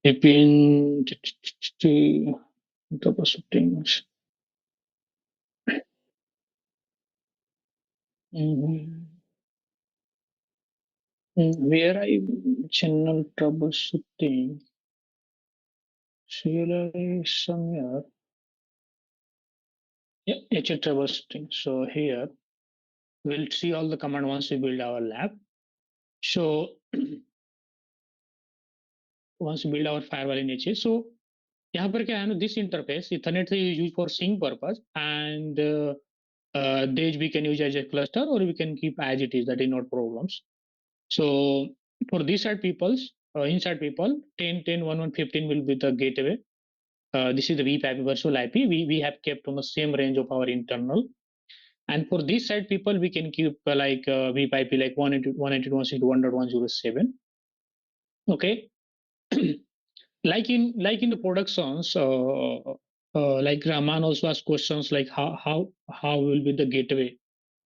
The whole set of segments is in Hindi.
in double settings. Mhm. Where I channel troubleshooting, CLI somewhere. Yeah, it's a troubleshooting. So here we'll see all the command once we build our lab. So once we build our firewall in HA, so यहाँ पर क्या है ना, this interface Ethernet is used for sync purpose, and these we can use as a cluster or we can keep as it is. That is not problems. So for this side people's inside people 10 10 11 15 will be the gateway. This is the VPIP virtual IP we have kept on the same range of our internal. And for this side people we can keep VPIP like 192.168.1.107. Okay. Like in the productions, like Rahman also asked questions like how will be the gateway.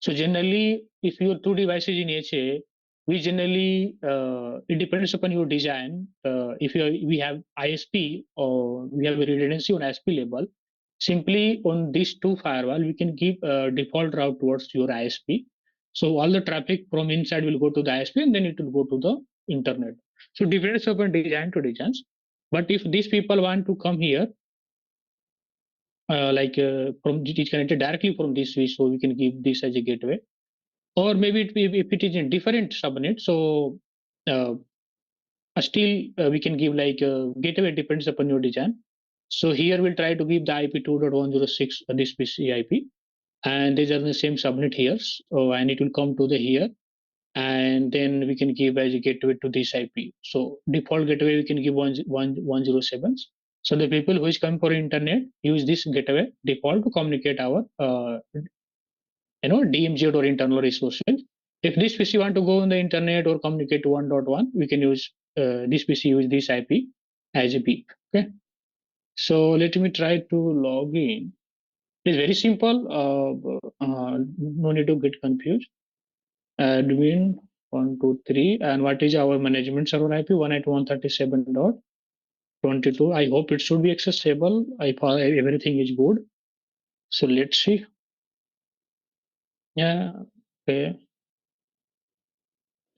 So generally, if your two devices in HA, we generally it depends upon your design. If we have ISP or we have a redundancy on ISP level, simply on these two firewall we can give a default route towards your ISP. So all the traffic from inside will go to the ISP and then it will go to the internet. So depends upon design to designs. But if these people want to come here, from it is connected directly from this switch, so we can give this as a gateway. Or maybe if it is in different subnet, so uh, still we can give gateway depends upon your design. So here we'll try to give the IP 2.106 this PC IP, and these are the same subnet here. So and it will come to the here, and then we can give as a gateway to this IP. So default gateway we can give 107. So the people who is coming for internet use this gateway default to communicate our DMZ or internal resources. If this PC want to go on the internet or communicate to 1.1, we can use this PC use this IP as a peak. Okay. So let me try to log in. It's very simple. No need to get confused. Admin 123, and what is our management server IP 192.137.22. I hope it should be accessible. I thought everything is good. So let's see. Yeah. Okay.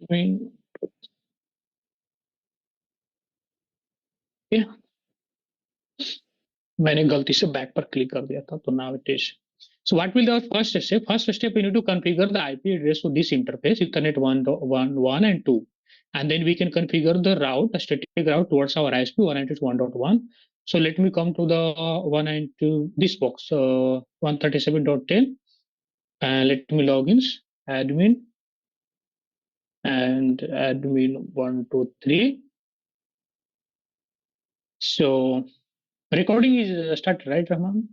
I mean, yeah. मैंने गलती से बैक पर क्लिक कर दिया था तो now it is. So what will the first step? First step we need to configure the IP address to this interface Ethernet 1.1 and 2, and then we can configure the route, a static route towards our ISP 192.1.1. So let me come to the 192 this box 137.10, and let me login admin and admin 123. So recording is started, right, Rahman?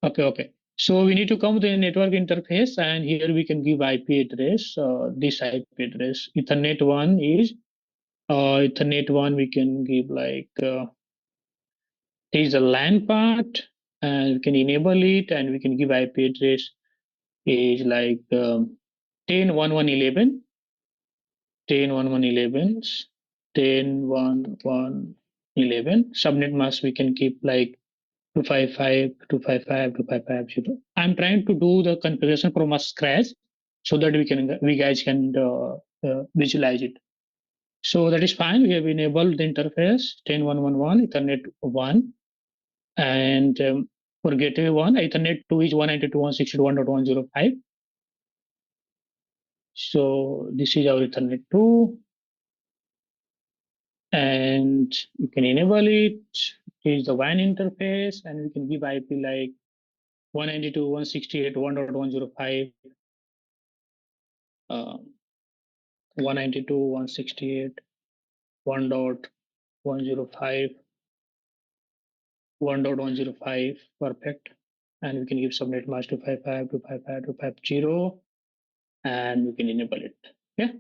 Okay, okay. So we need to come to the network interface, and here we can give IP address. This IP address, Ethernet one is Ethernet one. We can give there is a LAN part, and we can enable it, and we can give IP address is 10.1.1.11, 10.1.1.11, 10.1.1.11. Subnet mask we can keep like 255, 255, 2550. I'm trying to do the configuration from a scratch so that we guys can visualize it. So that is fine. We have enabled the interface 10.1.1.1 Ethernet 1, and for gateway 1 Ethernet 2 is 192.168.1.105. So this is our Ethernet 2, and you can enable it. It is the WAN interface, and we can give IP like 192.168.1.105, 192.168, 1.105, 1.105, perfect. And we can give subnet mask 255, 255, 250, and we can enable it. Yeah.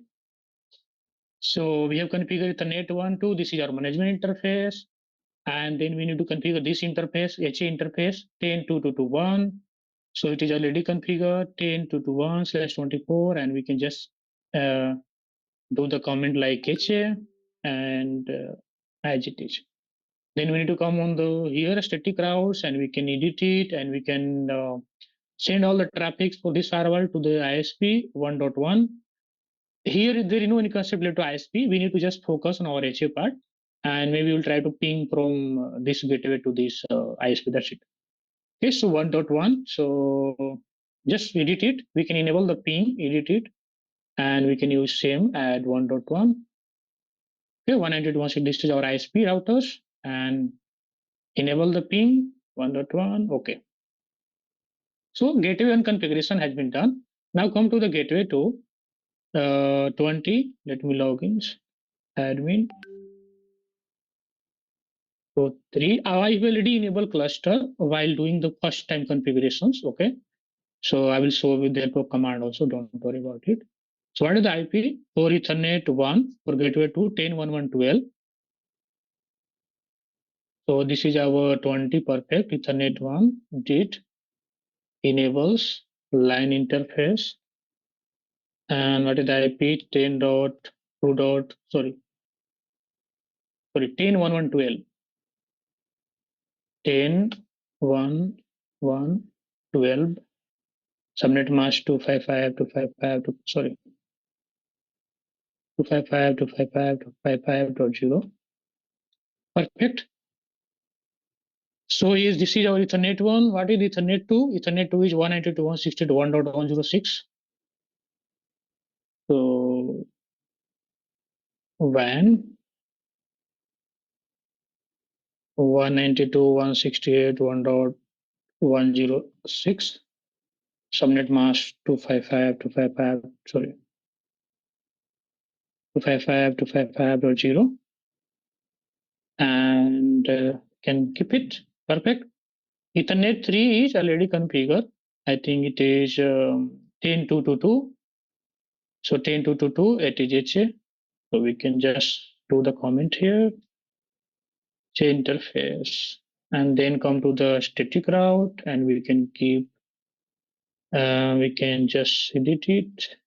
So we have configured the net 1, 2. This is our management interface. And then we need to configure this interface, HA interface 10.2.2.1. So it is already configured 10.2.2.1/24, and we can just do the comment like HA and as it is. Then we need to come on the here static routes and we can edit it and we can send all the traffic for this firewall to the ISP 1.1. Here there is no any concept related to ISP. We need to just focus on our HA part and maybe we'll try to ping from this gateway to this ISP. That's it. Okay, so 1.1. So just edit it. We can enable the ping, edit it, and we can use same add 1.1. Okay, 192.1. This is our ISP routers and enable the ping 1.1. Okay. So gateway 1 configuration has been done. Now come to the gateway 2. 20. Let me log in. Admin. So 3. I've already enabled cluster while doing the first time configurations. Okay. So I will show with the help of command also. Don't worry about it. So what is the IP? For Ethernet 1 for gateway 2 10.1.1.12. So this is our 20 perfect Ethernet 1 did enables line interface and what is the IP 10.2 dot sorry 10.1.1.12 10.1.1.12 subnet mask 255 255 to sorry 255 255 255.0 perfect. So is this is our Ethernet 1. What is Ethernet 2? Ethernet 2 is 192.168.1.106. So WAN 192.168.1.106 subnet mask 255 255 sorry 255 255.0 and can keep it perfect. Ethernet 3 is already configured. I think it is 10.222. So 10.222 it is HA. So we can just do the comment here, change interface, and then come to the static route and we can keep, we can just edit it.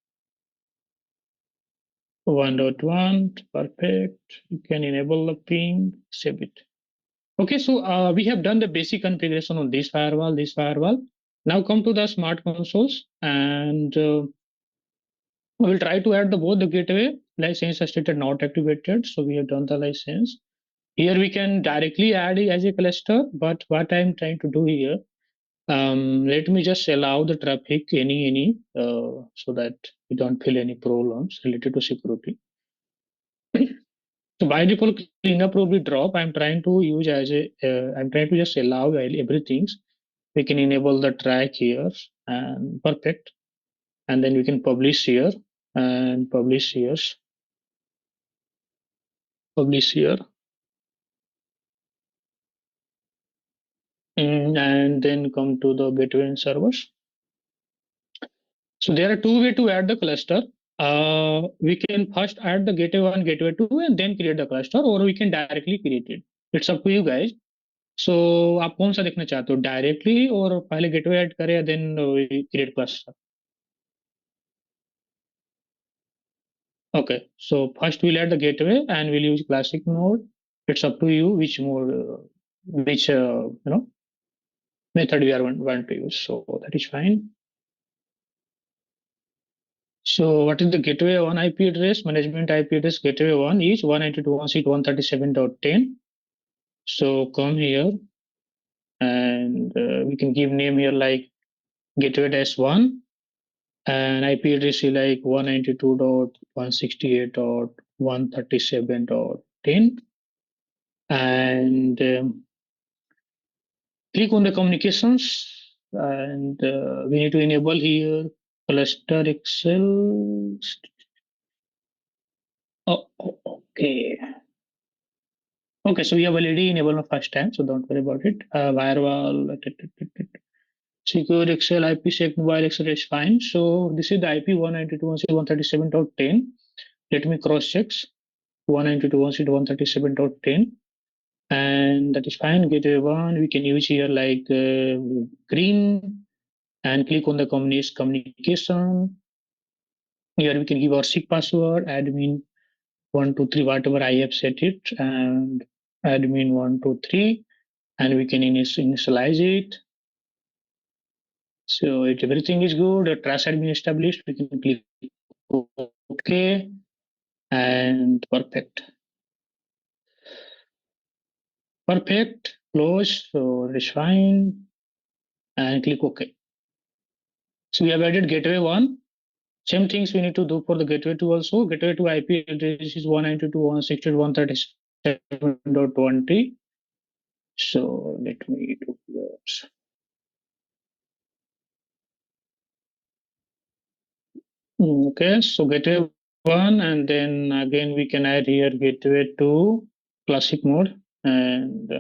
1.1, perfect. You can enable the ping, save it. Okay, so we have done the basic configuration on this firewall, this firewall. Now come to the smart consoles and we will try to add the both the gateway license as stated not activated. So we have done the license. Here we can directly add it as a cluster, but what I'm trying to do here, let me just allow the traffic any so that we don't feel any problems related to security. So by default cleanup will be drop. I'm trying to use as a, I'm trying to just allow everything. We can enable the track here and perfect. And then we can publish here and publish here, publish here. And then come to the gateway and servers. So there are two ways to add the cluster. We can first add the gateway 1, gateway 2 and then create the cluster or we can directly create it. It's up to you guys. So आप कौन सा देखना चाहते हो डायरेक्टली और पहले गेटवे ऐड करें then create cluster. Okay, so first we'll add the gateway and we'll use classic mode. It's up to you which mode, which method we are want to use. So that is fine. So what is the gateway 1 IP address? Management IP address gateway 1 is 192.168.137.10. So come here and we can give name here like gateway dash 1 and IP address is like 192.168.137.10 and click on the communications and we need to enable here cluster Excel. Okay. Okay, so we have already enabled the first time, so don't worry about it. Firewall, secure Excel, IPsec, mobile Excel is fine. So this is the IP 192.168.137.10. Let me cross check 192.168.137.10 and that is fine. Gateway 1 we can use here like green and click on the communication Here we can give our SIG password, admin 123, whatever I have set it, and admin 123, and we can initialize it. So if everything is good, the trash admin established, we can click OK and perfect. Perfect, close, so it's fine, and click OK. So we have added gateway 1. Same things we need to do for the gateway 2 also. Gateway 2 IP address is 192.168.137.20. So let me do this. Okay, so gateway 1, and then again we can add here gateway 2 classic mode, and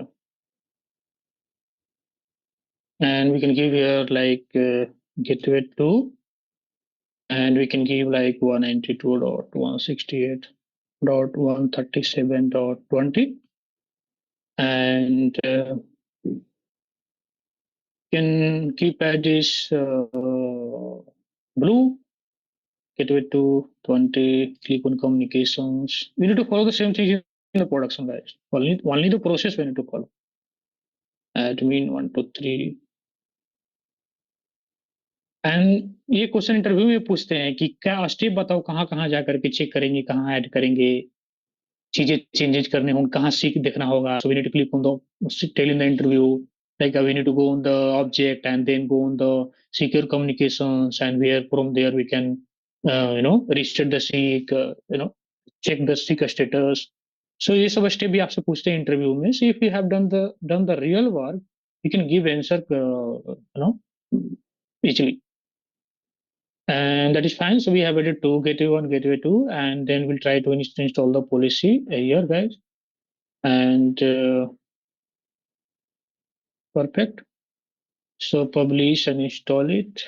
we can give here like gateway 2, and we can give like 192.168.137.20, and can keep address blue gateway to 20, click on communications. We need to follow the same thing in the production, guys. Only the process we need to follow. Admin 123. And ये क्वेश्चन इंटरव्यू में पूछते हैं कि क्या स्टेप बताओ, कहाँ कहाँ जाकर के चेक करेंगे, कहाँ ऐड करेंगे, चीजें चेंजेस करने होंगे, कहाँ सीख देखना होगा. So we need to click on the tell in the interview, like we need to go on the object and then go on the secure communications, and where from there we can reset the seek, check the seek status. So ये सब स्टेप भी आपसे पूछते हैं इंटरव्यू में. So if you have done the real work, you can give answer easily, and that is fine. So we have added two gateway 1, gateway 2, and then we'll try to install the policy here, guys. And perfect. So publish and install it.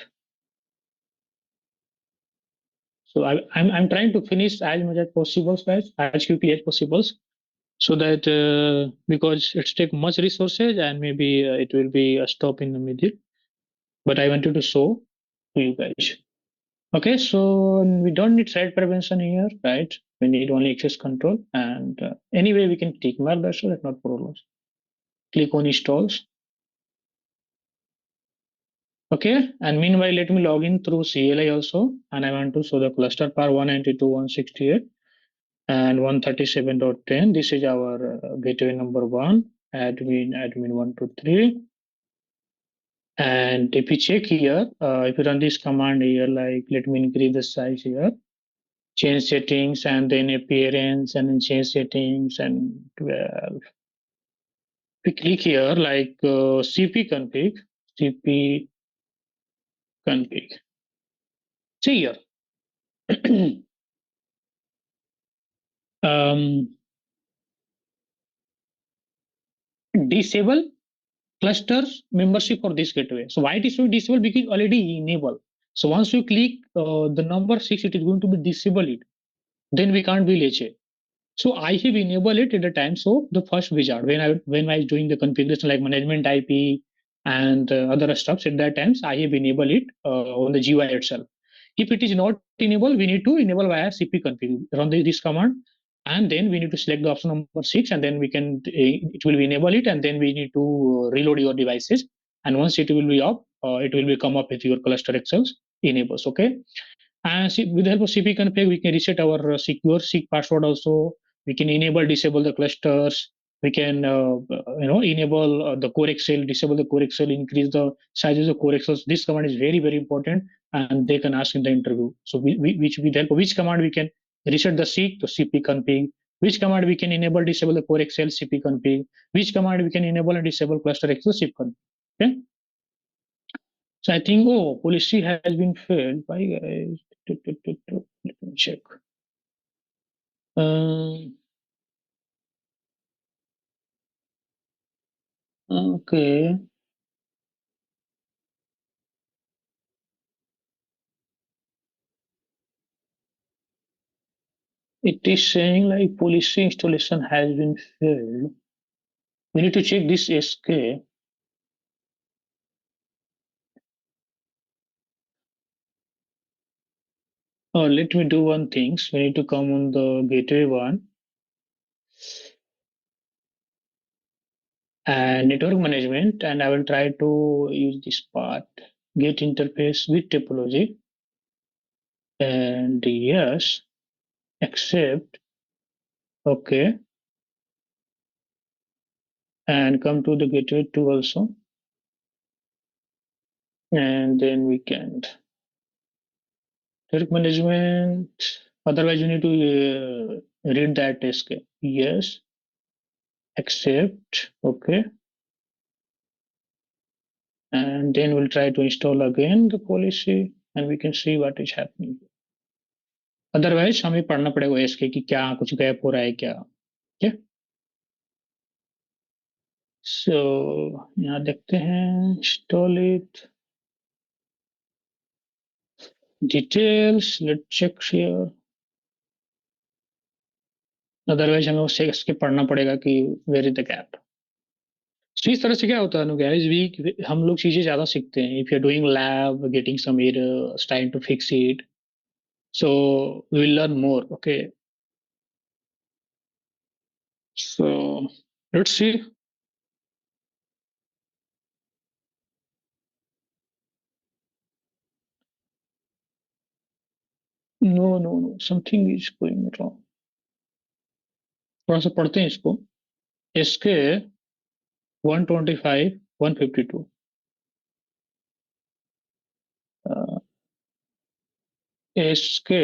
So I'm trying to finish as much as possible, guys, as quickly as possible, so that because it's take much resources and maybe it will be a stop in the middle. But I wanted to show to you guys. Okay, so we don't need threat prevention here, right? We need only access control, and anyway we can take more, that's not problems. Click on installs. Okay, and meanwhile let me log in through CLI also, and I want to show the cluster par 192.168 and 137.10. This is our gateway number 1, admin 123. And if you check here, if you run this command here, like let me increase the size here, change settings, and then appearance, and then change settings, and 12. We click here like cp config. See here. um, Disable clusters membership for this gateway. So why it is so disable? Because already enable. So once you click the number 6, it is going to be disable it. Then we can't be leche. So I have enabled it at the time. So the first wizard, when I was doing the configuration like management IP and other stuff at that times, I have enabled it on the GUI itself. If it is not enabled, we need to enable via cp config. Run this command, and then we need to select the option number 6, and then we can it will be enable it, and then we need to reload your devices. And once it will be up, it will be come up with your cluster excels enables. Okay, and with the help of cp config, we can reset our secure seek password also. We can enable disable the clusters. We can enable the core excel, disable the core excel, increase the sizes of core excels. This command is very very important, and they can ask in the interview. So which with the help of which command we can reset the seek to cp config, which command we can enable disable the core excel cp config, which command we can enable and disable cluster excel cp config. Okay, so I think, oh, policy has been failed. Why guys? Let me check. Um, okay. It is saying like policy installation has been failed. We need to check this SK. Let me do one thing. We need to come on the gateway one and network management, and I will try to use this part. Get interface with topology, and yes, accept. Okay, and come to the gateway 2 also, and then we can network management. Otherwise, you need to read that escape. Yes, accept. Okay, and then we'll try to install again the policy, and we can see what is happening. Otherwise हमें पढ़ना पड़ेगा एसके कि क्या कुछ गैप हो रहा है क्या. ठीक है. सो यहाँ देखते हैं install it details let check here. Otherwise हमें उससे इसके पढ़ना पड़ेगा कि वेर इज द गैप. तो इस तरह से क्या होता है ना गाइस वी हम लोग चीजें ज्यादा सीखते हैं. If you are doing lab getting some error trying to fix it, so we will learn more. Okay, so let's see. No no no, something is going wrong. थोड़ा सा पढ़ते हैं इसको. इसके 125 152 इसके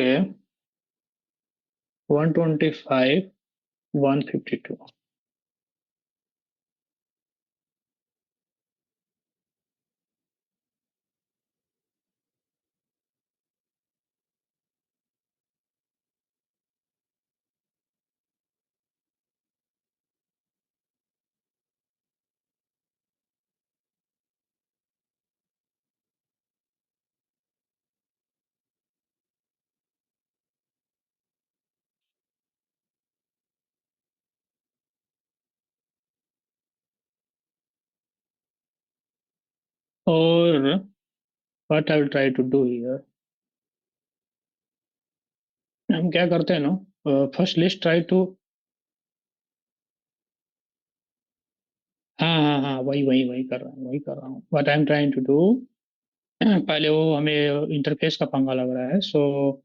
125 152. और what I will try to do here, हम क्या करते हैं ना, फर्स्ट लिस्ट ट्राई टू. हाँ हाँ हाँ, वही वही वही कर रहा हूँ, वही कर रहा हूँ. What I am trying to do, पहले वो हमें इंटरफेस का पंगा लग रहा है. सो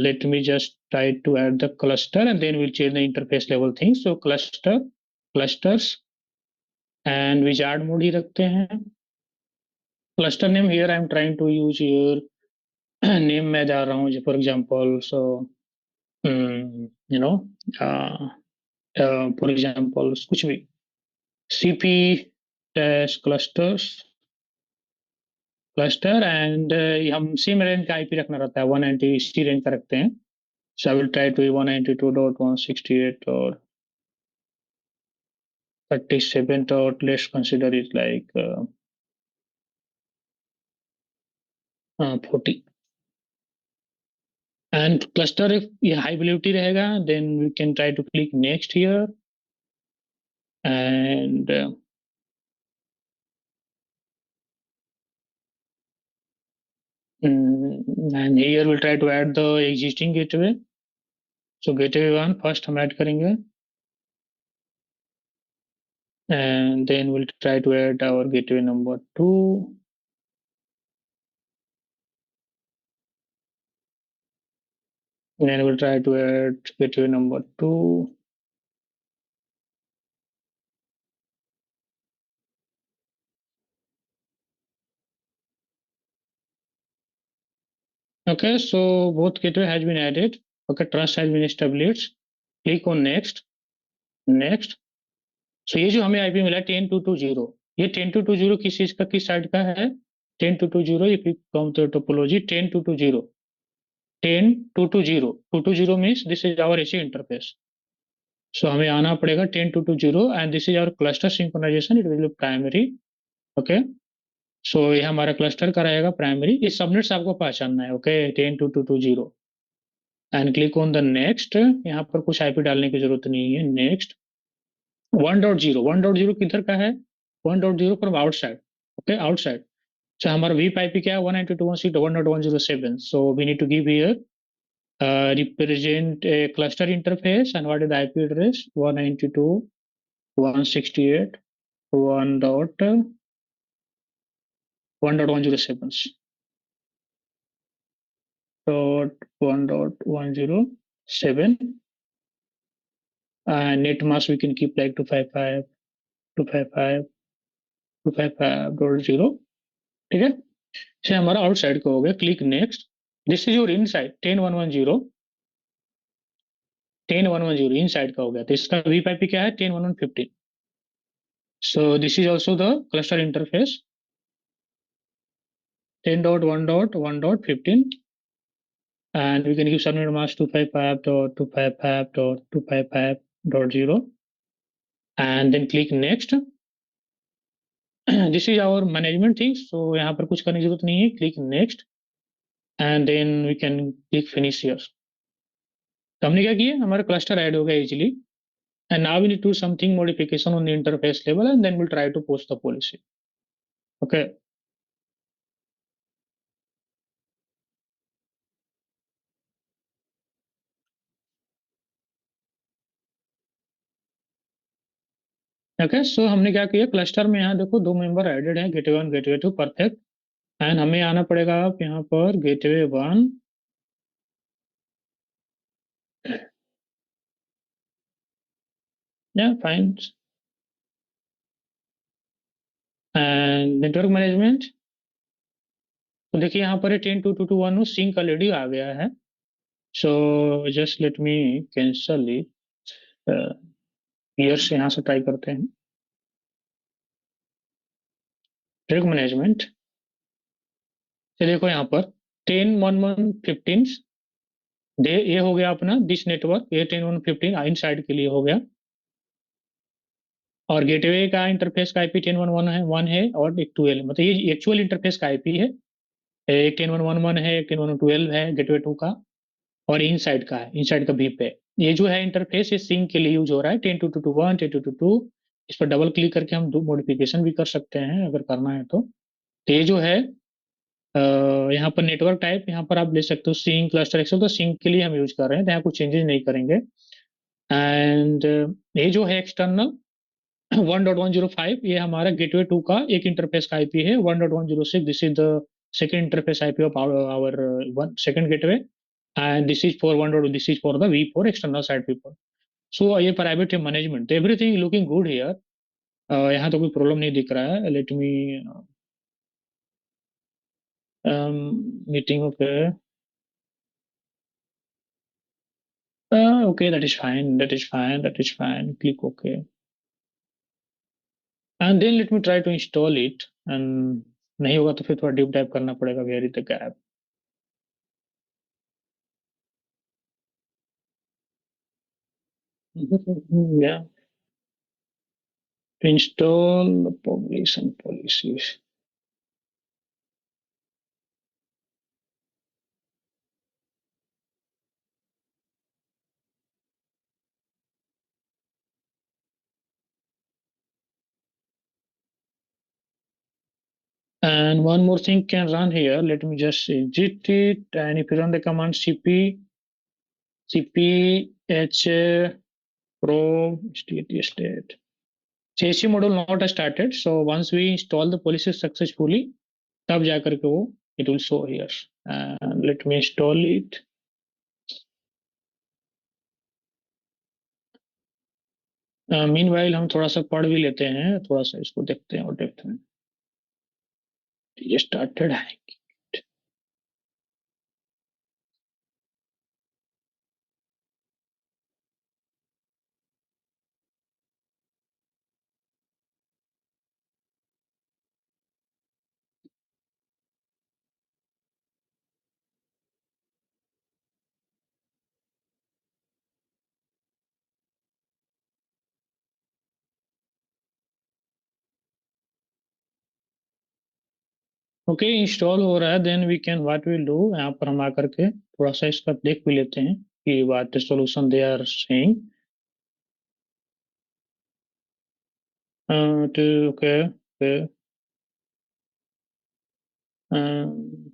let me just try to add the cluster and then we'll change the interface level thing. So cluster, clusters and wizard mode ही रखते हैं. Cluster name here I'm trying to use here. name मैं जा रहा हूँ for example. So you know, uh, for example कुछ भी cp dash cluster and हम सेम रेंज का आईपी रखना रहता है. 190 इसी रेंज का रखते हैं. So I will try to 192.168.37 dot, let's consider it like 40. And cluster if ये high availability रहेगा then we can try to click next here and and here we'll try to add the existing gateway. So gateway one first हम add करेंगे and then we'll try to add our gateway number 2. Then we'll try to add gateway number 2. Okay, so both gateway has been added. Okay, trust has been established. Click on next. Next. So ये जो हमें आईपी मिला 10220, ये 10220 किस चीज का किस साइड का है. 10220 if you come to topology 10220 10220 220 means this is our AC interface. So हमें आना पड़ेगा 10220 and this is our cluster synchronization. It will be primary. Okay, so ये हमारा क्लस्टर का रहेगा प्राइमरी. इस सबनेट्स आपको पहचानना है. Okay, 10220 and click on the next. यहाँ पर कुछ आईपी डालने की जरूरत नहीं है. नेक्स्ट 1.0 1.0 किधर का है. 1.0 from outside. Okay, outside. So हमारा VIP IP क्या है 192.168.1.107. So we need to give here represent a cluster interface and what is the IP address 192.168.1.107 1.107 and net mask we can keep like 255 255 255.0 ठीक है. से हमारा आउटसाइड का हो गया. Click next. This is your inside 10.110 inside का हो गया. तो इसका वीपाईपी क्या है 10.1.1.15. सो this is also the cluster interface 10.1.1.15 and we can give subnet mask 255.255.255.0 and then click next. This is our management things. So यहाँ पर कुछ करने की जरूरत नहीं है. Click next and then we can click finish here. तो हमने क्या किया हमारा क्लस्टर ऐड हो गया easily. And now we need to do something modification on the interface level and then we'll try to post the policy. Okay. Okay so हमने क्या किया क्लस्टर में यहाँ देखो दो मेंबर एडेड हैं गेटवे 1 गेटवे 2 परफेक्ट. एंड हमें आना पड़ेगा आप यहाँ पर गेटवे 1 या फाइन एंड नेटवर्क मैनेजमेंट. तो देखिए यहाँ पर 10.2.2.1 सिंक ऑलरेडी आ गया है. So just let me cancel it. Year से यहाँ से ट्राई करते हैं. नेटवर्क मैनेजमेंट से देखो यहाँ पर 10.1.1.15 दे ये हो गया अपना दिस नेटवर्क ये 10.1.15 इन साइड के लिए हो गया. और गेटवे का इंटरफेस का आईपी 10.1.1 है और एक 12 मतलब ये एक्चुअल इंटरफेस का आईपी है. एक 10.1.1 है एक 10.1.12 है गेटवे 2 का. और इन साइड का है इन साइड का VIP है. ये जो है इंटरफेस ये सिंक के लिए यूज हो रहा है 10.2.2.1 10.2.2. इस पर डबल क्लिक करके हम दो मॉडिफिकेशन भी कर सकते हैं अगर करना है तो. तो ये जो है यहाँ पर नेटवर्क टाइप यहाँ पर आप ले सकते हो सिंक क्लस्टर एक्सेल. तो सिंक के लिए हम यूज कर रहे हैं तो यहाँ कुछ चेंजेस नहीं करेंगे. एंड ये जो है एक्सटर्नल 1.105 ये हमारा गेटवे 2 का एक इंटरफेस का आईपी है. 1.106 this is the second interface IP of our one second gateway and this is for 1. This is for the V4 external side people. So ये प्राइवेट है management everything looking good here. यहाँ तो कोई प्रॉब्लम नहीं दिख रहा है. Let me meeting okay. Okay, that is fine. That is fine. That is fine. Click OK. And then let me try to install it. And नहीं होगा तो फिर थोड़ा डीप डाइव करना पड़ेगा where is the gap. Yeah, to install the publish and policies. And one more thing can run here. Let me just exit it. And if you run the command cph pro state. CSC module not started. So once we install the policy successfully, तब जाकर के वो it will show here. And let me install it. Meanwhile हम थोड़ा सा पढ़ भी लेते हैं थोड़ा सा इसको देखते हैं और डेप्थ में. ये स्टार्टेड है. ओके इंस्टॉल हो रहा है. Then we can what will do यहाँ पर हम आकर के थोड़ा सा इसका देख भी लेते हैं कि what solution they are saying. Okay okay Um,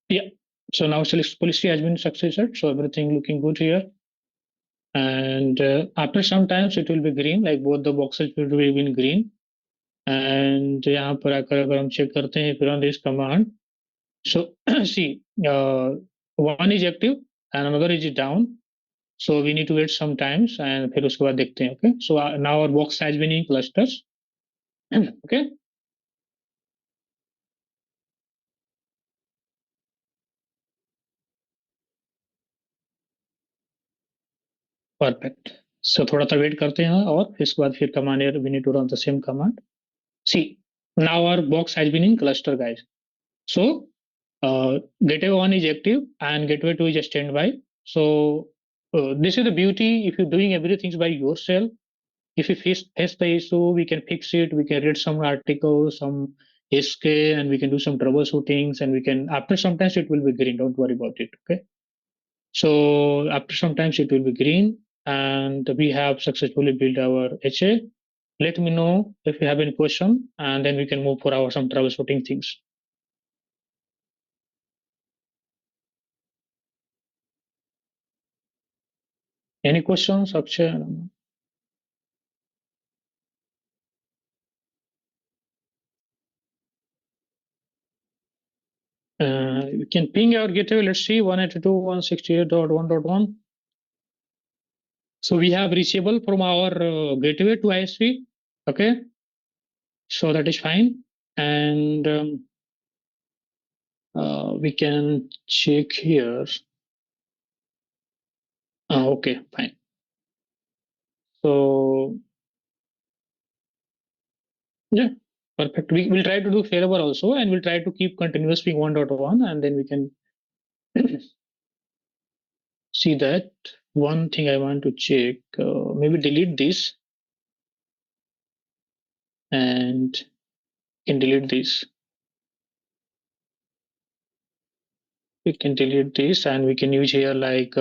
yeah. So now policy has been successful. So everything looking good here. And after some times it will be green, like both the boxes will be in green. And यहाँ पर आकर अगर हम चेक करते हैं फिर on this command, so see, one is active and another is down. So we need to wait some times and फिर उसके बाद देखते हैं. Okay, so now our box has been in clusters. Okay, perfect. So थोड़ा सा वेट करते हैं और फिर इसके बाद फिर command here we need to run the same command. See, now our box has been in cluster, guys. So gateway 1 is active and gateway 2 is a standby. So this is the beauty. If you're doing everything by yourself, if you face the issue, we can fix it. We can read some articles, some SK, and we can do some troubleshootings, and we can, after sometimes it will be green, don't worry about it. Okay, so after sometimes it will be green and we have successfully built our HA. Let me know if you have any question, and then we can move for our some troubleshooting things. Any questions, Akshay? We can ping our gateway. Let's see, 192.168.1.1. So we have reachable from our gateway to ISP. Okay, so that is fine. And we can check here. Okay, fine. So yeah, perfect. We will try to do failover also, and we'll try to keep continuous ping 1.1, and then we can see that. One thing I want to check, maybe delete this and can delete this. We can delete this and we can use here like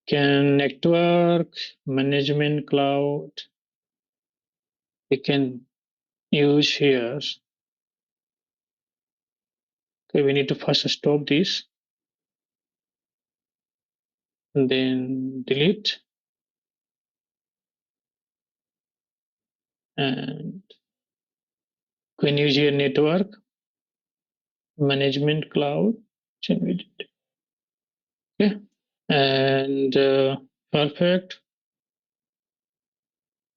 can network management cloud. We can use here. Okay, we need to first stop this and then delete and can use here network management cloud. Okay, and perfect,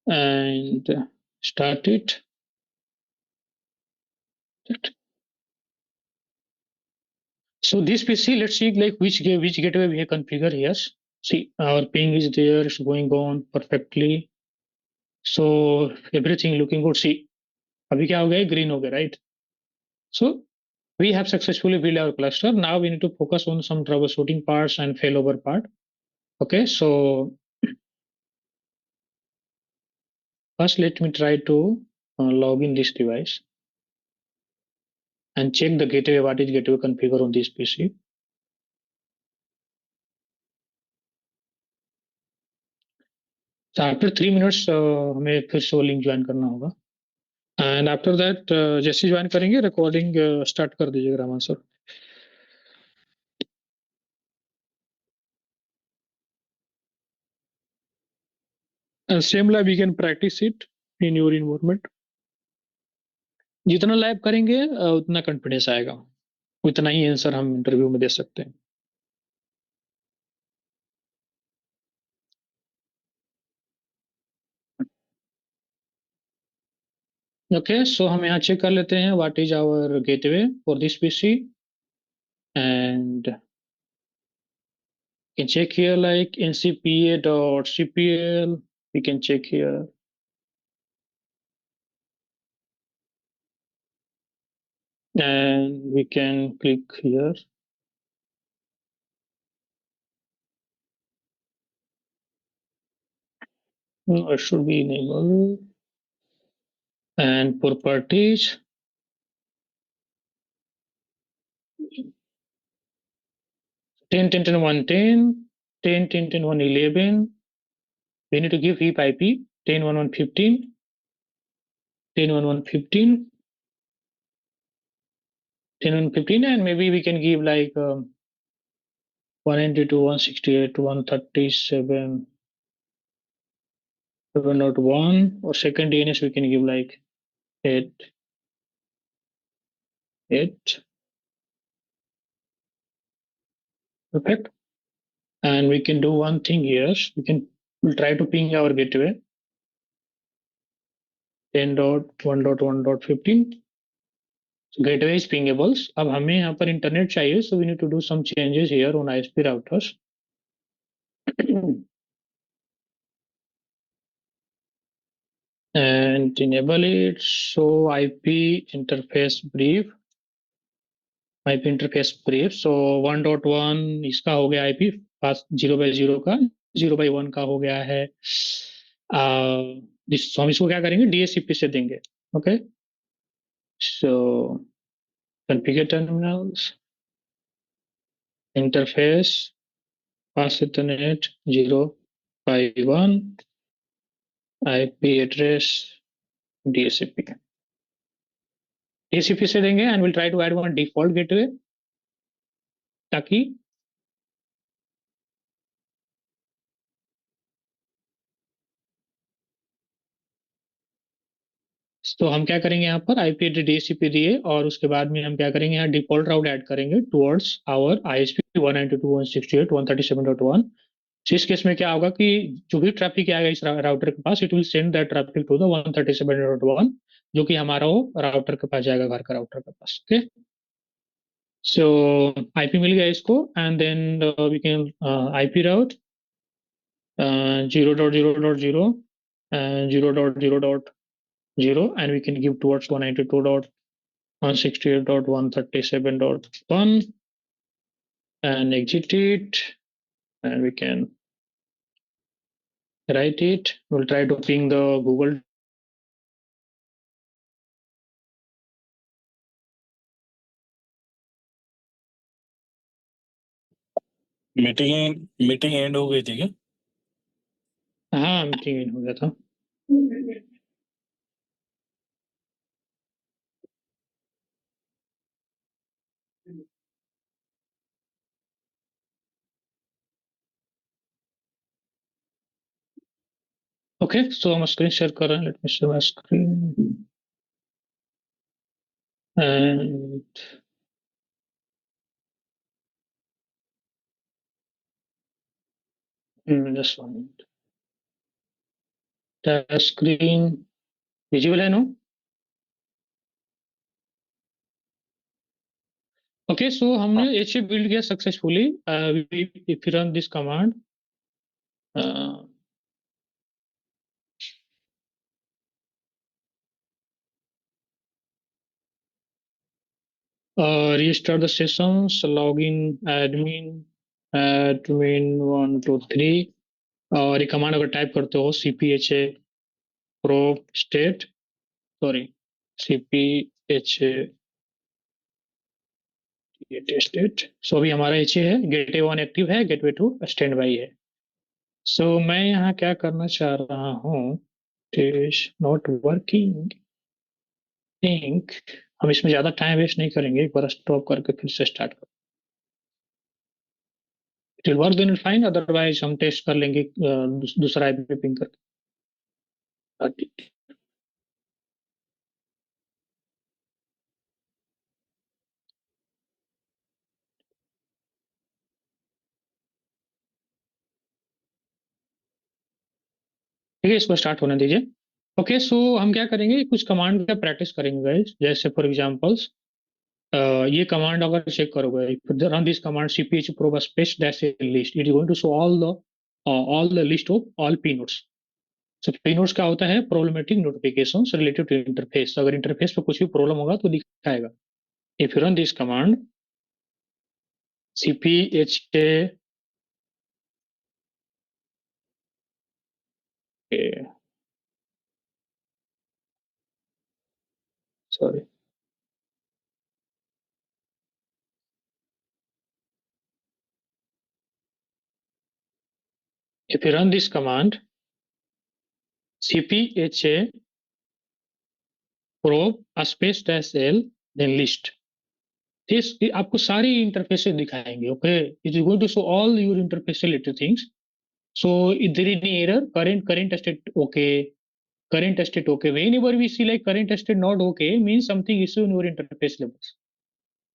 and start it. So this PC, let's see like which gateway we have configured here. See, our ping is there, it's going on perfectly. So everything looking good. See, अभी क्या हो गया, green हो गया, right? So we have successfully built our cluster. Now we need to focus on some troubleshooting parts and failover part. Okay, so first let me try to log in this device and check the gateway, what is gateway configure on this PC. So after 3 minutes हमें फिर से वो लिंक ज्वाइन करना होगा एंड आफ्टर दैट जैसे ज्वाइन करेंगे रिकॉर्डिंग स्टार्ट कर दीजिएगा Rahman sir. Same live we can practice it in your environment. जितना लाइव करेंगे उतना कॉन्फिडेंस आएगा, उतना ही आंसर हम इंटरव्यू में दे सकते हैं. ओके, सो हम यहाँ चेक कर लेते हैं what is our gateway for this PC, and can check here like ncpa.cpl. We can check here, and we can click here. No, it should be enabled. And properties, 10 10 10 110, 10 10 10 111. We need to give heap IP 10 1 1 15, 10 1 1 15, 10 1 15, and maybe we can give like 192 168 137 701, or second DNS we can give like 8 8. Perfect. And we can do one thing here. We'll try to ping our gateway 10.1.1.15. So gateway is pingables. अब हमें यहाँ पर internet चाहिए, so we need to do some changes here on ISP routers. And enable it. So IP interface brief. So 1.1 इसका हो गया IP पास 0 by 0 का, 0 by 1 का हो गया है हम इसको क्या करेंगे, DHCP से देंगे. Okay, so configure terminals, interface, pass ethernet 0 by 1, IP address, DHCP. DHCP से देंगे, and we'll try to add one default gateway ताकि, तो हम क्या करेंगे यहाँ पर IP एड्रेस DHCP दिए, और उसके बाद में हम क्या करेंगे, यहाँ डिफॉल्ट राउट ऐड करेंगे टुवर्ड्स आवर ISP 192.168.137.1. इस केस में क्या होगा कि जो भी ट्रैफिक आएगा इस राउटर के पास, it will send that traffic to the 137.1, जो कि हमारा वो राउटर के पास जाएगा, घर का राउटर के पास. ओके, सो आईपी मिल गया इसको, and then we can IP route 0.0.0 and 0.0.0, and we can give towards 192.168.137.1 and exit it, and we can write it. We'll try to ping the Google. Meeting meeting and हो गई थी क्या? हाँ, मीटिंग हो गया था. Okay, so हम स्क्रीन शेयर कर रहे हैं. Let me share my screen and just one minute. Screen visible है, नो? ओके, सो हमने एच बिल्ड किया successfully. If you run this command, restart the sessions, login admin 1 2 3. और ये कमांड अगर टाइप करते हो cpha pro state, sorry, cpha state. सो अभी हमारा एच है, गेटवे 1 एक्टिव है, गेटवे 2 स्टैंड बाई है. सो मैं यहाँ क्या करना चाह रहा हूँ, it is not working. Think हम इसमें ज्यादा टाइम वेस्ट नहीं करेंगे, एक बार स्टॉप करके फिर से स्टार्ट करें. It will work, then it fine, otherwise हम टेस्ट कर लेंगे दूसरा आईपी पिंग करके. ठीक है, इसको स्टार्ट होने दीजिए. ओके, सो हम क्या करेंगे, कुछ कमांड का प्रैक्टिस करेंगे गाइस। जैसे फॉर एग्जांपल्स, ये कमांड अगर चेक करोगे, run this command cph probe space dash list, it is going to show all the list of all p nodes. so p nodes क्या होता है, problematic notifications related to interface। अगर इंटरफेस पे कुछ भी प्रॉब्लम होगा तो दिखाएगा। if you run this command cpha, sorry, if you run this command cpha probe space dash l then list, this आपको सारी इंटरफेसेस दिखाएंगे। Okay, it is going to show all your interface related things. So if there is any error, current state okay, current state okay. Whenever we see like current state not okay, means something issue in your interface levels.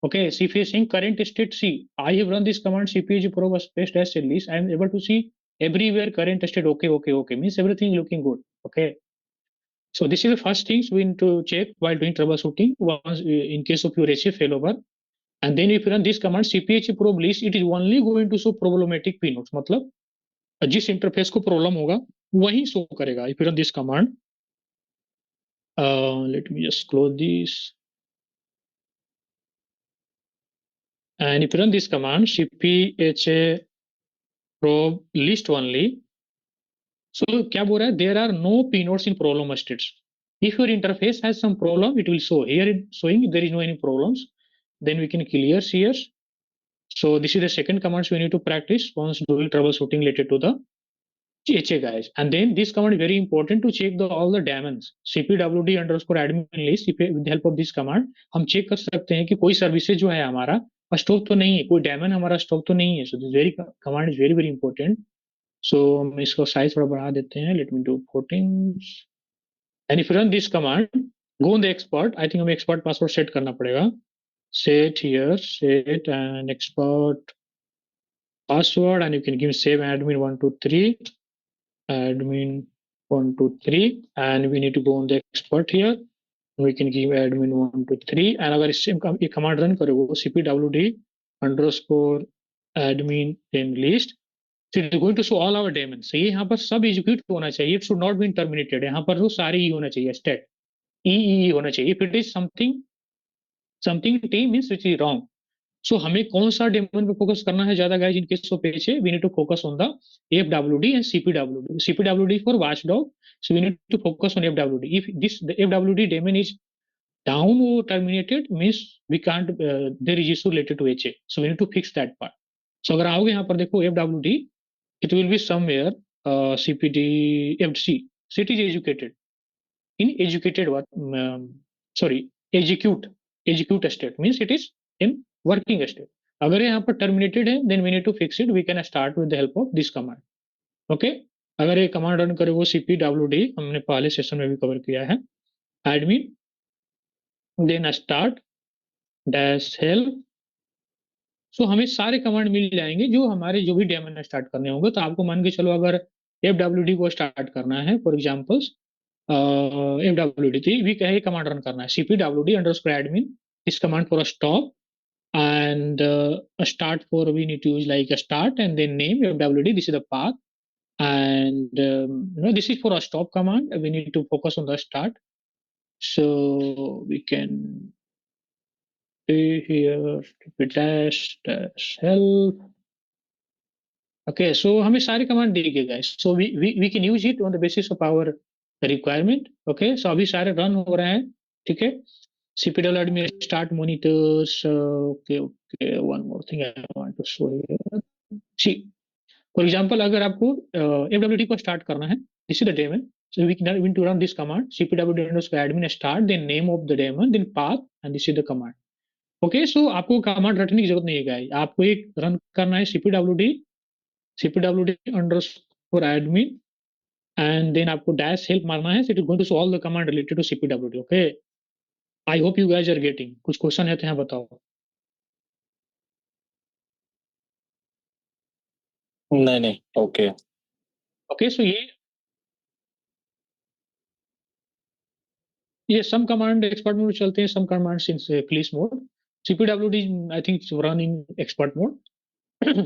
Okay, see if you saying current state, see I have run this command cpg probe space dash list. I am able to see everywhere current state okay, okay, okay. Means everything looking good. Okay, so this is the first things we need to check while doing troubleshooting. Once in case of your HF failover, and then if you run this command cph probe list, it is only going to show problematic pinodes. मतलब जिस इंटरफेस को प्रॉब्लम होगा वही शो करेगा। If you run this command, let me just close this, and if you run this command cpha probe list only, so क्या बोल रहा है, there are no pinodes in problem states. If your interface has some problem, it will show here, it showing there is no any problems, then we can clear here. So this is the second commands we need to practice once doing troubleshooting related to the HA guys. And then this command is very important to check all the daemons. cpwd underscore admin list, with the help of this command हम चेक कर सकते हैं कि कोई सर्विसेज जो है हमारा स्टॉक तो नहीं है, कोई डेमन हमारा स्टॉक तो नहीं है। So this very command is very very important. So हम इसको साइज थोड़ा बढ़ा देते हैं, let me do 14। And if you run this command, go on the expert, I think हमें एक्सपर्ट पासवर्ड सेट करना पड़ेगा। Set here, set and expert password, and you can give save admin 123, admin 123, and we need to go on the expert here. We can give admin 123, and अगर इससे ये कमांड रन करोगे cpwd underscore admin then list, so it is going to show all our daemons। ये यहाँ पर सब एग्जीक्यूट होना चाहिए, it should not be terminated। यहाँ पर वो सारे ही होना चाहिए, stat ई होना चाहिए। if it is something t means which is wrong। सो हमें कौन सा डेमन पे फोकस करना है ज्यादा गाइस, इन केस ऑफ पेचे we need to focus on the FWD and cpwd for watchdog. So we need to focus on FWD. If this FWD daemon is down or terminated means we can't, there is issue related to HA, so we need to fix that part। so अगर आओगे यहाँ पर देखो FWD, it will be somewhere CPD FC, city is educated in educated what, sorry, execute, execute state means it is in working state। अगर यहाँ पर terminated है then we need to fix it, we can start with the help of this command। okay, अगर ये कमांड रन करे वो cpwd हमने पहले सेशन में भी कवर किया है, admin then start dash help। सो हमें सारे कमांड मिल जाएंगे जो हमारे जो भी डेमन स्टार्ट करने होंगे। तो आपको मान के चलो अगर एफ डब्ल्यू डी को स्टार्ट करना है for examples, F W D we कहे कमांड रन करना है cpwd underscore admin, this command for a stop, and a start for we need to use like a start and then name fwd, this is the path, and this is for a stop command, we need to focus on the start। so we can do here dash dash help। Okay, so हमें सारे कमांड दिए गए guys, so we can use it on the basis of our requirement। okay, so अभी सारे रन हो रहे हैं, ठीक है। cpwd में start monitors, okay, one more thing I want to show here। see for example अगर आपको fwd को start करना है, this is the daemon, so we need to run this command cpwd underscore admin start then name of the daemon then path and this is the command। okay, so आपको कमांड रटने की जरूरत नहीं है guys, आपको एक रन करना है cpwd underscore admin and then आपको dash help मारना है, so it is going to show all the command related to cpwd। okay, I hope you guys are getting। कुछ क्वेश्चन है तो यहाँ बताओ। नहीं नहीं, ओके। okay, so ये ये सम कमांड एक्सपर्ट मोड चलते हैं, some commands in clish mode. CPWD I think run in expert mode.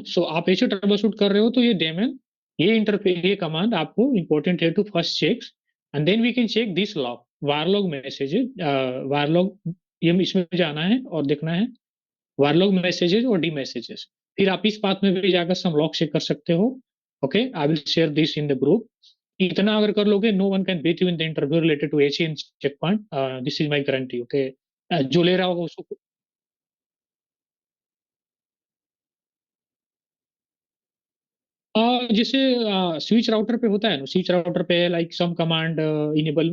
So आप ऐसे ट्रबल शूट कर रहे हो तो ये डेमन, ये इंटरफेस, ये कमांड आपको इंपॉर्टेंट है to first check, and then we can check this log, var log messages, var log, ये इसमें जाना है और देखना है वारलॉग मैसेजेस और डी मैसेजेस. फिर आप इस पाथ में भी जाकर सम लॉग चेक कर सकते हो. Okay, I will share this in the group. इतना अगर कर लोगे, no one can beat you in the interview related to H in check point. This is my guarantee. Okay, जो ले रहा होगा उसको. जैसे स्विच राउटर पे होता है ना, स्विच राउटर पे like some command enable,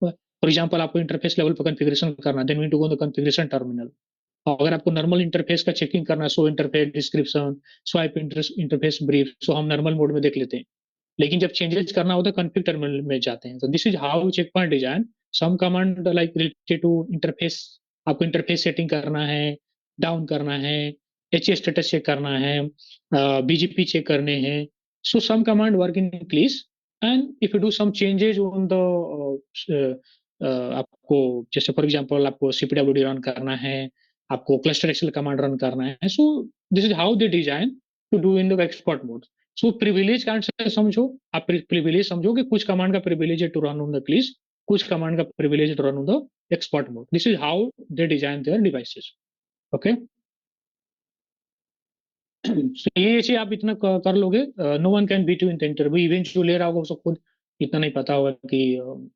for example आपको इंटरफेस लेवल पर कॉन्फ़िगरेशन करना, then we to go the configuration terminal. अगर आपको नॉर्मल इंटरफेस का चेकिंग करना है, so interface description, show ip interface brief, so हम नॉर्मल मोड में देख लेते हैं. लेकिन जब चेंजेस करना होता है कॉन्फ़िग टर्मिनल में जाते हैं. तो this is how check point design. Some command like related to interface, आपको इंटरफेस सेटिंग करना है, डाउन करना है, एच स्टेटस चेक करना है, बीजीपी चेक करने हैं. So some command work in place, and if you do some changes on the, आपको जैसे फॉर एग्जांपल आपको सीपीडब्ल्यूडी रन करना है, आपको क्लस्टर एक्सेल कमांड रन करना है. So this is how they design to do in the expert mode. So privilege card से समझो, आप प्रिविलेज समझो कि कुछ कमांड का प्रिविलेज है to run on the clish, कुछ कमांड का प्रिविलेज है to run on the expert mode. This is how they design their devices. Okay. So ये चीज आप इतना कर लोगे, no one can beat you in the interview. Event जो ले रहा होगा उसको खुद इतना नहीं पता होगा कि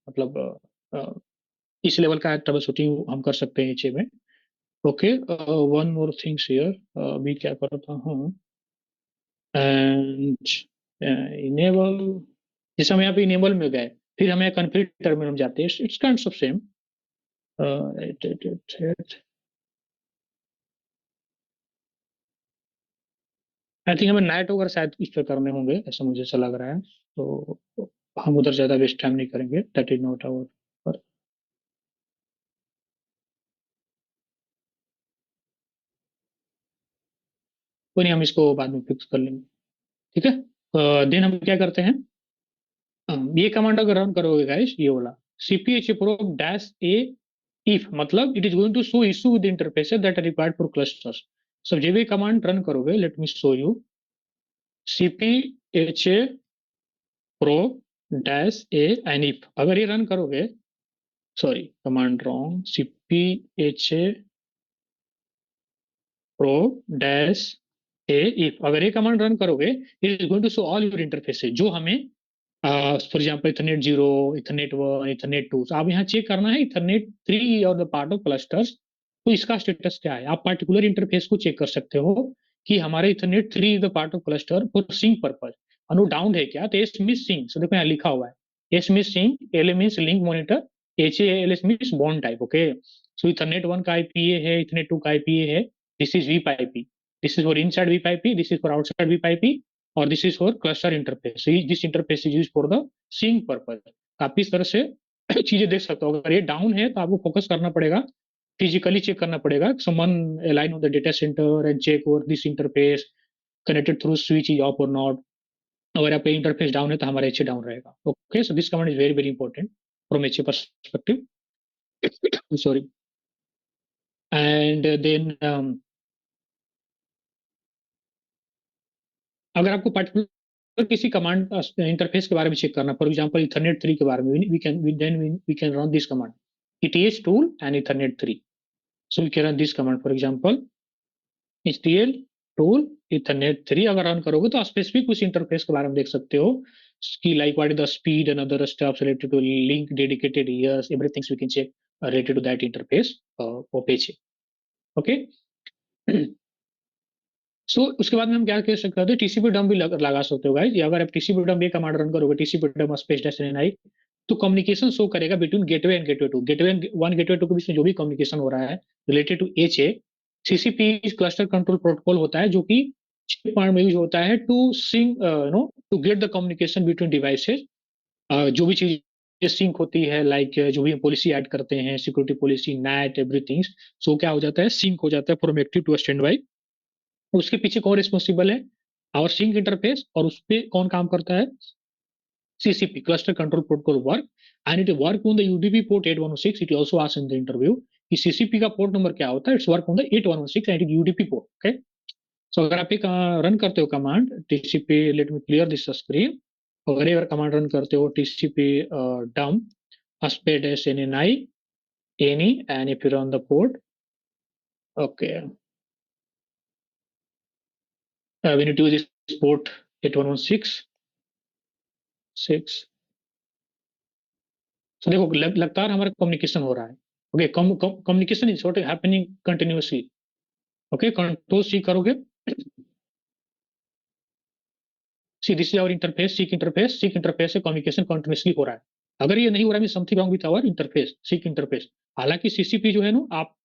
मतलब इस लेवल का ट्रबल शूटिंग हम कर सकते हैं नीचे में. Okay, one more things here. अभी क्या कर रहा हूँ, एंड इनेबल. जैसे हम यहाँ पे इनेबल में गए, फिर हमें कॉन्फ्लिक्ट टर्मिनल में जाते हैं. It's kind of same. I think हमें नाइट वगैरह शायद इस पर करने होंगे, ऐसा मुझे ऐसा लग रहा है. तो हम उधर ज्यादा वेस्ट टाइम नहीं करेंगे, दैट इज नॉट आवर. पर कोई नहीं, हम इसको बाद में फिक्स कर लेंगे. ठीक है. देन हम क्या करते हैं, ये कमांड अगर रन करोगे गाइस, ये वाला cph pro dash a if, मतलब it is going to show issue with interfaces that are required for clusters. So जब ये कमांड रन करोगे, let me show you, cpha pro dash a and if, अगर ये रन करोगे, sorry command wrong, cpha pro dash a if, अगर ये कमांड रन करोगे, it is going to show all your interfaces जो हमें, for example ethernet zero, ethernet one, ethernet two. आप यहाँ चेक करना है इथरनेट थ्री और द पार्ट ऑफ क्लस्टर्स, तो इसका स्टेटस क्या है. आप पर्टिकुलर इंटरफेस को चेक कर सकते हो कि हमारे ethernet three is the part of cluster for sync purpose, अनु डाउन है क्या, तो एस मिस सिंक. सो देखो यहाँ लिखा हुआ है S means sync, L means link monitor, H L S means bond type. Okay, so ethernet one का आईपीए है, इथरनेट टू का आईपीए है. This is VPIP, this is for inside VPIP, this is for outside VPIP, और this is for cluster interface. This interface is use for the sync purpose. आप इस तरह से चीजें देख सकते हो. अगर ये डाउन है तो आपको फोकस करना पड़ेगा, फिजिकली चेक करना पड़ेगा, someone align on the data center and check over this interface connected through switch is off और नॉट. अगर आपका इंटरफेस डाउन है तो हमारा एच डाउन रहेगा. Okay, so this command is very very important from H perspective. Sorry. And then अगर आपको पर्टिकुलर किसी कमांड इंटरफेस के बारे में चेक करना, फॉर एग्जांपल इथरनेट थ्री के बारे में, we can run this command eth tool and ethernet 3. So we can run this command, for example htl tool ethernet 3. अगर रन करोगे तो स्पेसिफिक उस इंटरफेस के बारे में देख सकते हो कि like what is the speed and other stuffs related to link dedicated years, everything we can check related to that interface of page. Okay. So उसके बाद में हम क्या कर सकते हैं, टीसीपी डम भी लगा सकते हो गाइस. अगर आप टीसीपी डम ये कमांड रन करोगे, TCP dump space dash N I, तो कम्युनिकेशन शो करेगा between gateway and gateway two, gateway one gateway two के बीच में जो भी कम्युनिकेशन हो रहा है related to H A. CCP cluster control protocol होता है जो कि चिप पॉइंट में यूज होता है to sync, no, to get the communication between devices. जो भी चीज सिंक होती है, लाइक जो भी पॉलिसी ऐड करते हैं, security policy, NAT, everything, so क्या हो जाता है, सिंक हो जाता है from active to standby. उसके पीछे कौन रिस्पॉन्सिबल है, आवर सिंक इंटरफेस, और उस पर कौन काम करता है, CCP, Cluster Control Protocol work, and it work on the UDP port 8106. It also asked in the interview कि CCP का पोर्ट नंबर क्या होता है. It's work on the 8116 and it UDP port. Okay. So अगर आप एक रन करते हो command TCP, let me clear this screen. अगर कमांड रन करते हो TCP dump aspect SNNI any, and if you run the port, okay, we need to use this port 8116 6. So देखो लगातार हमारा कम्युनिकेशन हो रहा है. Okay, communication is what happening continuously. Okay, control C करोगे. See this is our interface, sync interface से कम्युनिकेशन कंटिन्यूअसली हो रहा है. अगर ये नहीं हो रहा है something wrong with our interface, sync interface. हालांकि सीसीपी जो है ना, आप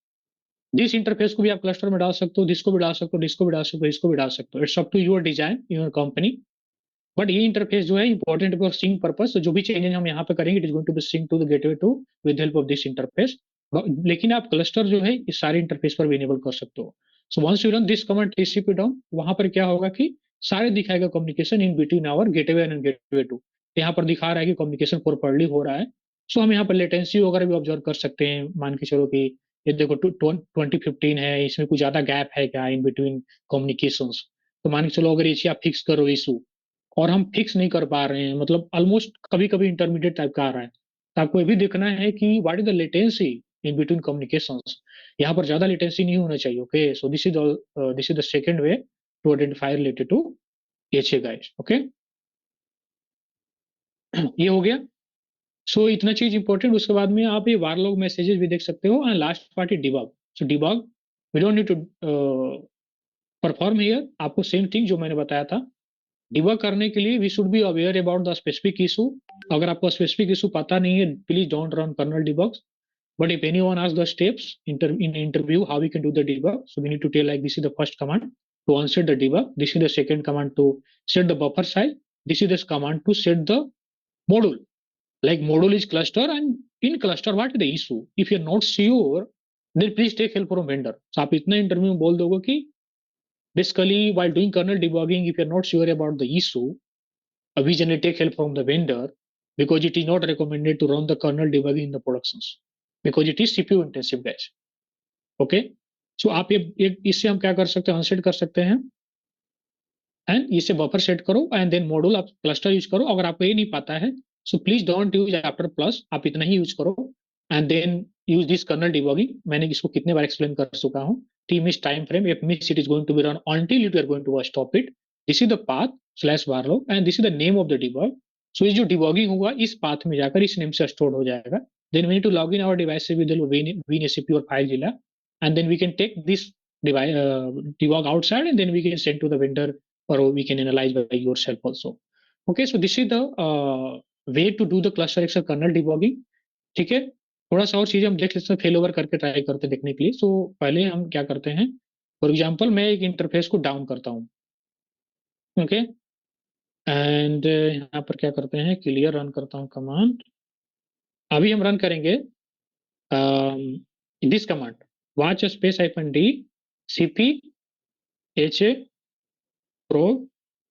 दिस इंटरफेस को भी आप क्लस्टर में डाल सकते हो, दिसको भी डाल सकते हो, डिसको भी डाल सकते हो, इसको भी डाल सकते हो. It's up to your design, your company. But ये इंटरफेस जो है इंपॉर्टेंट फॉर सिंक पर्पस. जो भी चेंजेस हम यहाँ पे करेंगे, it is going to be sync to the gateway two with help of this interface. लेकिन आप क्लस्टर जो है इस सारे इंटरफेस पर भी इनेबल कर सकते हो. So once you run this command TCP down, वहां पर क्या होगा कि सारे दिखाएगा communication in between our gateway and gateway two. यहाँ पर दिखा रहा है कि कम्युनिकेशन प्रॉपर्ली हो रहा है. सो हम यहाँ पर लेटेंसी वगैरह भी ऑब्जर्व कर सकते हैं. मान के चलो कि ये देखो 2015 है, इसमें कुछ ज्यादा गैप है क्या इन बिटवीन कम्युनिकेशन. तो मान के चलो अगर इसे आप फिक्स करो इशू, और हम फिक्स नहीं कर पा रहे हैं, मतलब ऑलमोस्ट कभी कभी इंटरमीडिएट टाइप का आ रहा है, तो आपको ये भी देखना है कि what is the latency in between communications. यहाँ पर ज्यादा लेटेंसी नहीं होना चाहिए. Okay, so this is the second way to identify related to HA guys. Okay, ये हो गया. सो इतना चीज इंपॉर्टेंट. उसके बाद में आप ये वारलॉग मैसेजेस भी देख सकते हो. And last part is debug. So debug we don't need to perform here. आपको सेम थिंग जो मैंने बताया था, डिबग करने के लिए we should be aware about the specific issue. अगर आपको स्पेसिफिक इशू पता नहीं है, please don't run kernel debugs. But if anyone asks the steps in interview how we can do the debug, so we need to tell like this is the first command to unset the debug. This is the second command to set the buffer size. This is the command to set the module. Like module is cluster, and in cluster what is the issue? If you're not sure, then please take help from vendor. So आप इतना इंटरव्यू में बोल दोगे कि basically while doing kernel debugging, if you're not sure about the issue, we generally take help from the vendor, because it is not recommended to run the kernel debugging in the productions because it is CPU intensive guys. Okay, so आप ये इससे हम क्या कर सकते हैं, अनसेट कर सकते हैं. एंड इसे बफर सेट करो एंड देन मॉड्यूल आप क्लस्टर यूज करो. अगर आपको ये नहीं पता है, so please don't use after plus, आप इतना ही यूज करो. And then use this kernel debugging. मैंने इसको कितने बार एक्सप्लेन कर चुका हूँ. T means time frame, F means it is going to be run until you are going to stop it. This is the path slash वारलॉग and this is the name of the debug. So ये जो डिबगिंग होगा इस पाथ में जाकर इस नेम से स्टोर हो जाएगा. Then we need to log in our device with WinSCP और फाइलzilla, and then we can take this debug outside, and then we can send to the vendor, or we can analyze by yourself also. Okay, so this is the way to do the cluster XL kernel debugging. ठीक है, थोड़ा सा और चीजें हम देख लेते हैं, फेल ओवर करके ट्राई करते देखने के लिए. सो पहले हम क्या करते हैं, फॉर एग्जाम्पल मैं एक इंटरफेस को डाउन करता हूँ. ओके, एंड यहाँ पर क्या करते हैं, क्लियर रन करता हूँ कमांड. अभी हम रन करेंगे this command, watch space -d cp ha pro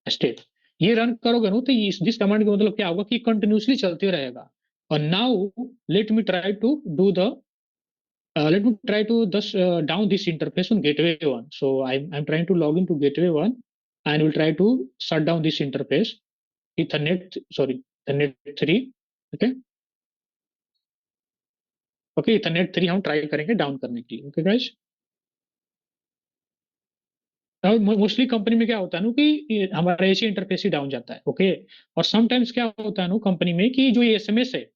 state. ये रन करोगे ना, तो दिस कमांड का मतलब क्या होगा कि कंटिन्यूसली चलते रहेगा. और now let me try to do the down this interface on gateway 1. So I'm trying to log into gateway 1 and will try to shut down this interface. Ethernet 3. Okay, okay, Ethernet 3 हम ट्राई करेंगे डाउन करने के लिए. ओके गाइस, मोस्टली कंपनी में क्या होता है ना कि हमारा एसी इंटरफेस ही डाउन जाता है. ओके, और समटाइम्स क्या होता है ना कंपनी में कि जो ये एसएमएस है,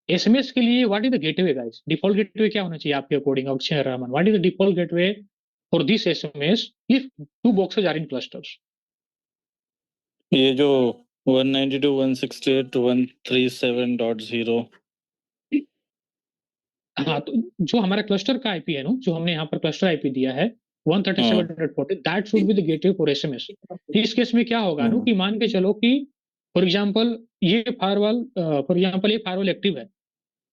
एसएमएस के लिए what is the gateway guys, default gateway क्या होना चाहिए आपके according, Akshay Rahman, what is the default gateway for this SMS if two boxes are in clusters. ये जो 192.168.137.0. हाँ, तो जो हमारा क्लस्टर का आईपी है ना, जो हमने यहाँ पर क्लस्टर आईपी दिया है 137.140, that should be the gateway for SMS. इस केस में क्या होगा ना कि मान के चलो कि फॉर एग्जांपल ये फायरवॉल एक्टिव है,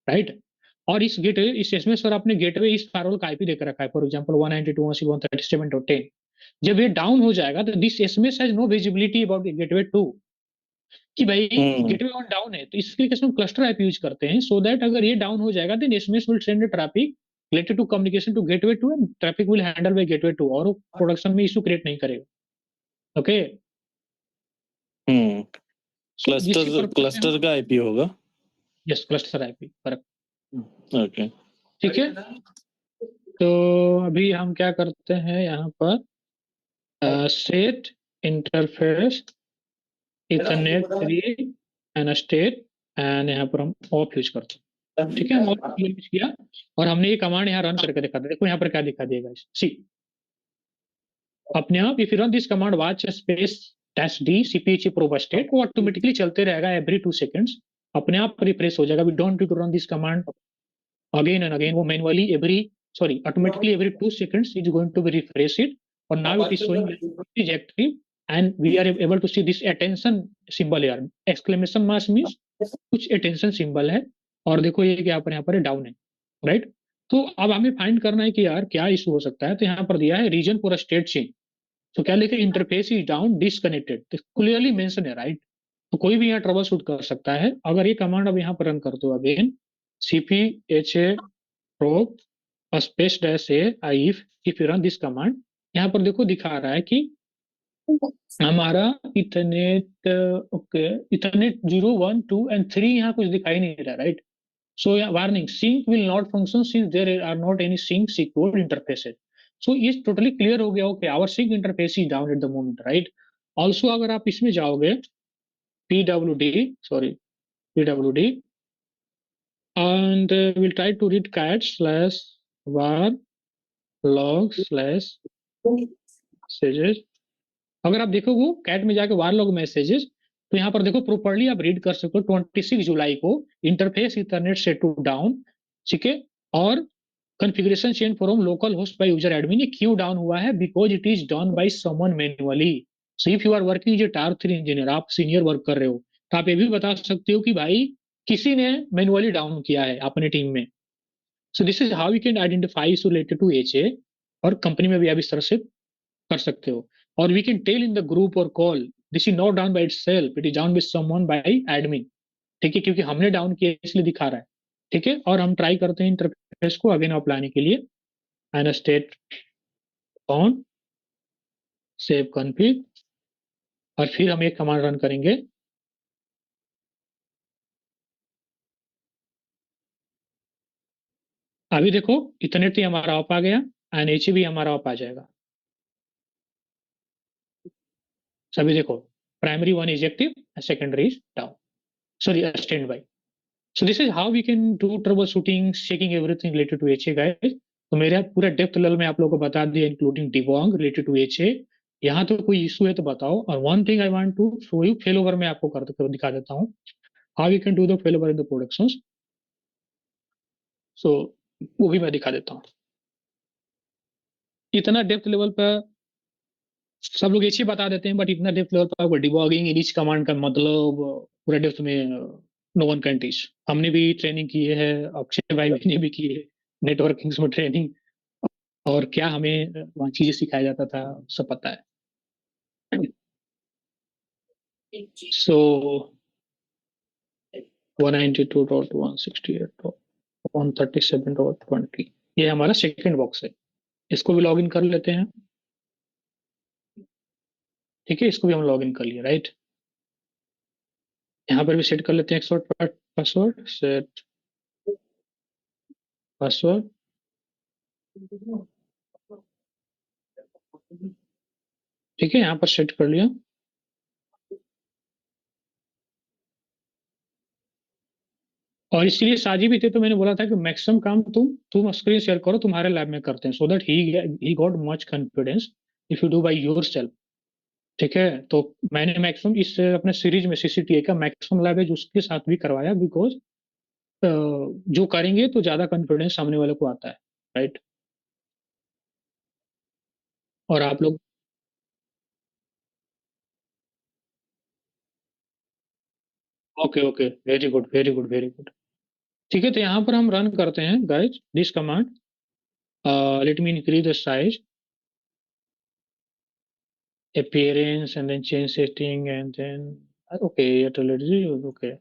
राइट. और इस गेटवे, इस एसएमएस पर आपने गेटवे इस फायरवॉल का आईपी देकर रखा है, फॉर एग्जांपल 192.168.137.10. जब ये डाउन हो जाएगा तो this SMS has no visibility about gateway 2. कि भाई हम्म गेटवे वन डाउन है, तो इसके केस में क्लस्टर आईपी यूज करते हैं, सो दैट अगर ये डाउन हो जाएगा then SMS will send traffic related to communication to gateway two and traffic will handle by gateway two, और वो प्रोडक्शन में इशू क्रिएट नहीं करेगा। ओके, हम्म सो जिसके क्लस्टर पर्पज से हम, क्लस्टर का आईपी होगा। Yes cluster IP correct. Okay. ठीक है, तो अभी हम क्या करते हैं यहाँ पर, set interface Ethernet 3 and state, and यहाँ पर हम ऑफ यूज करते हैं। ठीक है, हम ऑफ यूज किया और हमने ये कमांड यहाँ रन करके दिखा दिया। देखो यहाँ पर क्या दिखा दिएगा, सी अपने आप, if you run this command watch space dash D CPH probe state, वो ऑटोमेटिकली चलते रहेगा एवरी 2 सेकंड्स, अपने आप रिफ्रेश हो जाएगा। We don't need to run this command again and again, वो manually every, sorry automatically every 2 seconds is going to be refresh it, और now it is showing is active, and we are able to see this attention symbol यार, एक्सक्लेमेशन मार्क मींस कुछ अटेंशन सिंबल है, और देखो ये यहाँ पर डाउन है, राइट। तो अब हमें फाइंड करना है कि यार क्या इशू हो सकता है, तो यहाँ पर दिया है रीजन फॉर स्टेट चेंज, तो क्या लिखे इंटरफेस इज डाउन डिसकनेक्टेड, तो क्लियरली मेंशन है, राइट। तो कोई भी यहाँ ट्रबल शूट कर सकता है। अगर ये कमांड अब यहाँ पर रन करते हो again, cp ha probe space dash A I if you run this command, यहाँ पर देखो दिखा रहा है कि हमारा इथरनेट, ओके, इथरनेट 0 1 2 एंड 3 यहाँ कुछ दिखाई नहीं रहा, right. So warning, sync will not function since there are not any sync secured interfaces. So ये टोटली क्लियर हो गया, okay our sync interface is down at the moment, right. Also अगर आप इसमें जाओगे, pwd, sorry pwd, and we'll try to read cat slash var log slash messages। अगर आप देखो वो कैट में जाके वार लॉग मैसेजेस, तो यहाँ पर देखो प्रॉपरली आप रीड कर सकते हो 26 जुलाई को interface ethernet set to down, ठीक है। और configuration change from local host by user admin, ये क्यों डाउन हुआ है, because it is done by someone manually. So if you are working as tier 3 engineer, आप सीनियर वर्क कर रहे हो, तो आप ये भी बता सकते हो कि भाई किसी ने मैन्युअली डाउन किया है अपने टीम में। So this is how you can identify issue related to H A, और कंपनी में भी आप इस तरह से कर सकते हो। और we can tell in the group और call this is not down by itself, it is down by someone by admin, ठीक है, क्योंकि हमने डाउन किया इसलिए दिखा रहा है। ठीक है, और हम ट्राई करते हैं इंटरफेस को अगेन ऑफ लाने के लिए, and state on save config, और फिर हम एक कमांड रन करेंगे। अभी देखो इथरनेट हमारा ऑफ आ गया, एंड एच भी हमारा ऑफ आ जाएगा। सभी देखो, primary one is active, secondary is down, sorry stand by. So this is how we can do troubleshooting, checking everything related to HA guys। तो मेरा पूरा डेप्थ लेवल में आप लोगों को बता दिया इंक्लूडिंग डिबॉन्ग रिलेटेड टू HA। यहाँ तो कोई इशू है तो बताओ। और one thing I want to show you, fail over में आपको कर दिखा देता हूँ how you can do the fail over in the production. So वो भी मैं दिखा देता हूँ। इतना डेप्थ लेवल पर सब लोग HA बता देते हैं, बट इतना डेप्थ लेवल पर आपको डिबॉगिंग इन ईच कमांड का मतलब पूरा डेप्थ में नो वन कैन टीच। हमने भी ट्रेनिंग की है, अक्षय भाई ने भी की है नेटवर्किंग में ट्रेनिंग, और क्या हमें वहाँ चीजें सिखाया जाता था सब पता है। सो 192.168.137.20 ये हमारा सेकेंड बॉक्स है, इसको भी लॉग इन कर लेते हैं। ठीक है, इसको भी हम लॉग इन कर लिए, राइट। यहाँ पर भी सेट कर लेते हैं एक्सपर्ट पासवर्ड, सेट पासवर्ड। ठीक है, यहाँ पर सेट कर लिया। और इसलिए साजी भी थे, तो मैंने बोला था कि मैक्सिमम काम तुम स्क्रीन शेयर करो, तुम्हारे लैब में करते हैं, so that he got much confidence if you do by your self. ठीक है, तो मैंने मैक्सिमम इस अपने सीरीज में सीसीटीए का मैक्सिमम लैब है जो उसके साथ भी करवाया, बिकॉज जो करेंगे तो ज्यादा कॉन्फिडेंस सामने वाले को आता है, राइट। और आप लोग, okay okay, very good very good very good. ठीक है, तो यहाँ पर हम रन करते हैं guys this command, let me increase the size appearance and then change setting and then okay okay,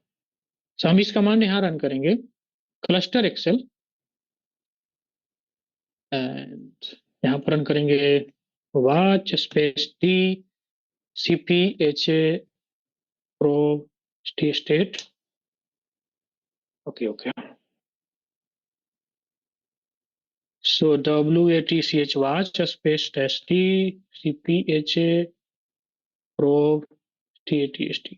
so हम इस कमांड यहाँ रन करेंगे, क्लस्टर एक्सेल, एंड यहाँ पर रन करेंगे watch space T cp ha pro state. Okay, okay. So watch watch space dash t cpha pro tast.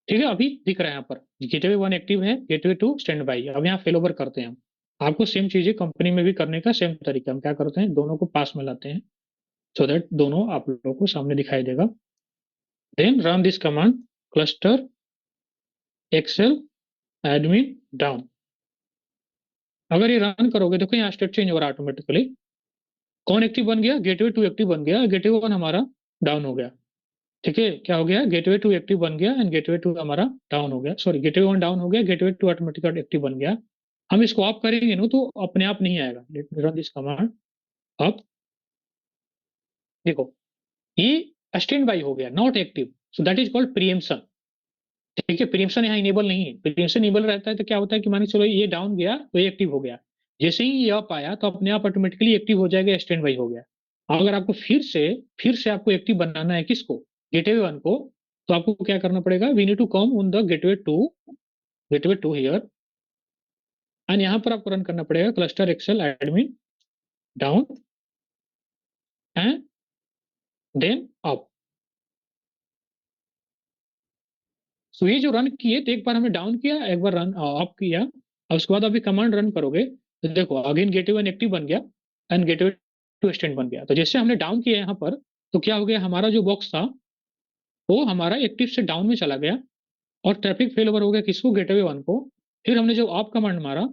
ठीक है, अभी दिख रहा है यहाँ पर गेटवे 1 एक्टिव है, गेटवे 2 स्टैंड बाई। अब यहाँ फेल ओवर करते हैं हम। आपको सेम चीजें कंपनी में भी करने का सेम तरीका, हम क्या करते हैं, दोनों को पास में लाते हैं, सो दैट दोनों आप लोगों को सामने दिखाई देगा। Then run this command, cluster XL admin down. अगर ये रन करोगे, देखो यहाँ स्टेट चेंज हो रहा है ऑटोमेटिकली। कौन एक्टिव बन गया, गेटवे 2 एक्टिव बन गया, गेटवे 1 हमारा डाउन हो गया। ठीक है, क्या हो गया, गेटवे 2 एक्टिव बन गया एंड गेटवे 2 हमारा डाउन हो गया, सॉरी गेटवे 1 डाउन हो गया, गेटवे 2 ऑटोमेटिकली एक्टिव बन गया। हम इसको ऑफ करेंगे ना तो अपने आप नहीं आएगा। Let me run this command अब। देखो ये स्टैंड बाई हो गया, not active, so that is called preemption. ठीक है, प्रीएम्पशन यहाँ इनेबल नहीं है। प्रीएम्पशन इनेबल रहता है तो क्या होता है कि मान के चलो ये डाउन गया तो ये एक्टिव हो गया, जैसे ही ये अप आया तो अपने आप ऑटोमेटिकली एक्टिव हो जाएगा, स्टैंड बाई हो गया। अगर आपको फिर से आपको एक्टिव बनाना है किसको, गेटवे 1 को, तो आपको क्या करना पड़ेगा, we need to come on the gateway 2 here, and यहाँ पर आपको रन करना पड़ेगा cluster XL admin down and then up. So ये जो रन किए, तो एक बार हमने डाउन किया, एक बार रन अप किया, और उसके बाद अभी कमांड रन करोगे तो देखो अगेन गेटवे 1 एक्टिव बन गया एंड गेटवे 2 स्टैंड बन गया। तो जैसे हमने डाउन किया यहाँ पर, तो क्या हो गया, हमारा जो बॉक्स था वो हमारा एक्टिव से डाउन में चला गया, और ट्रैफिक फेल ओवर हो गया किसको, गेटवे 1 को। फिर हमने जो ऑफ कमांड मारा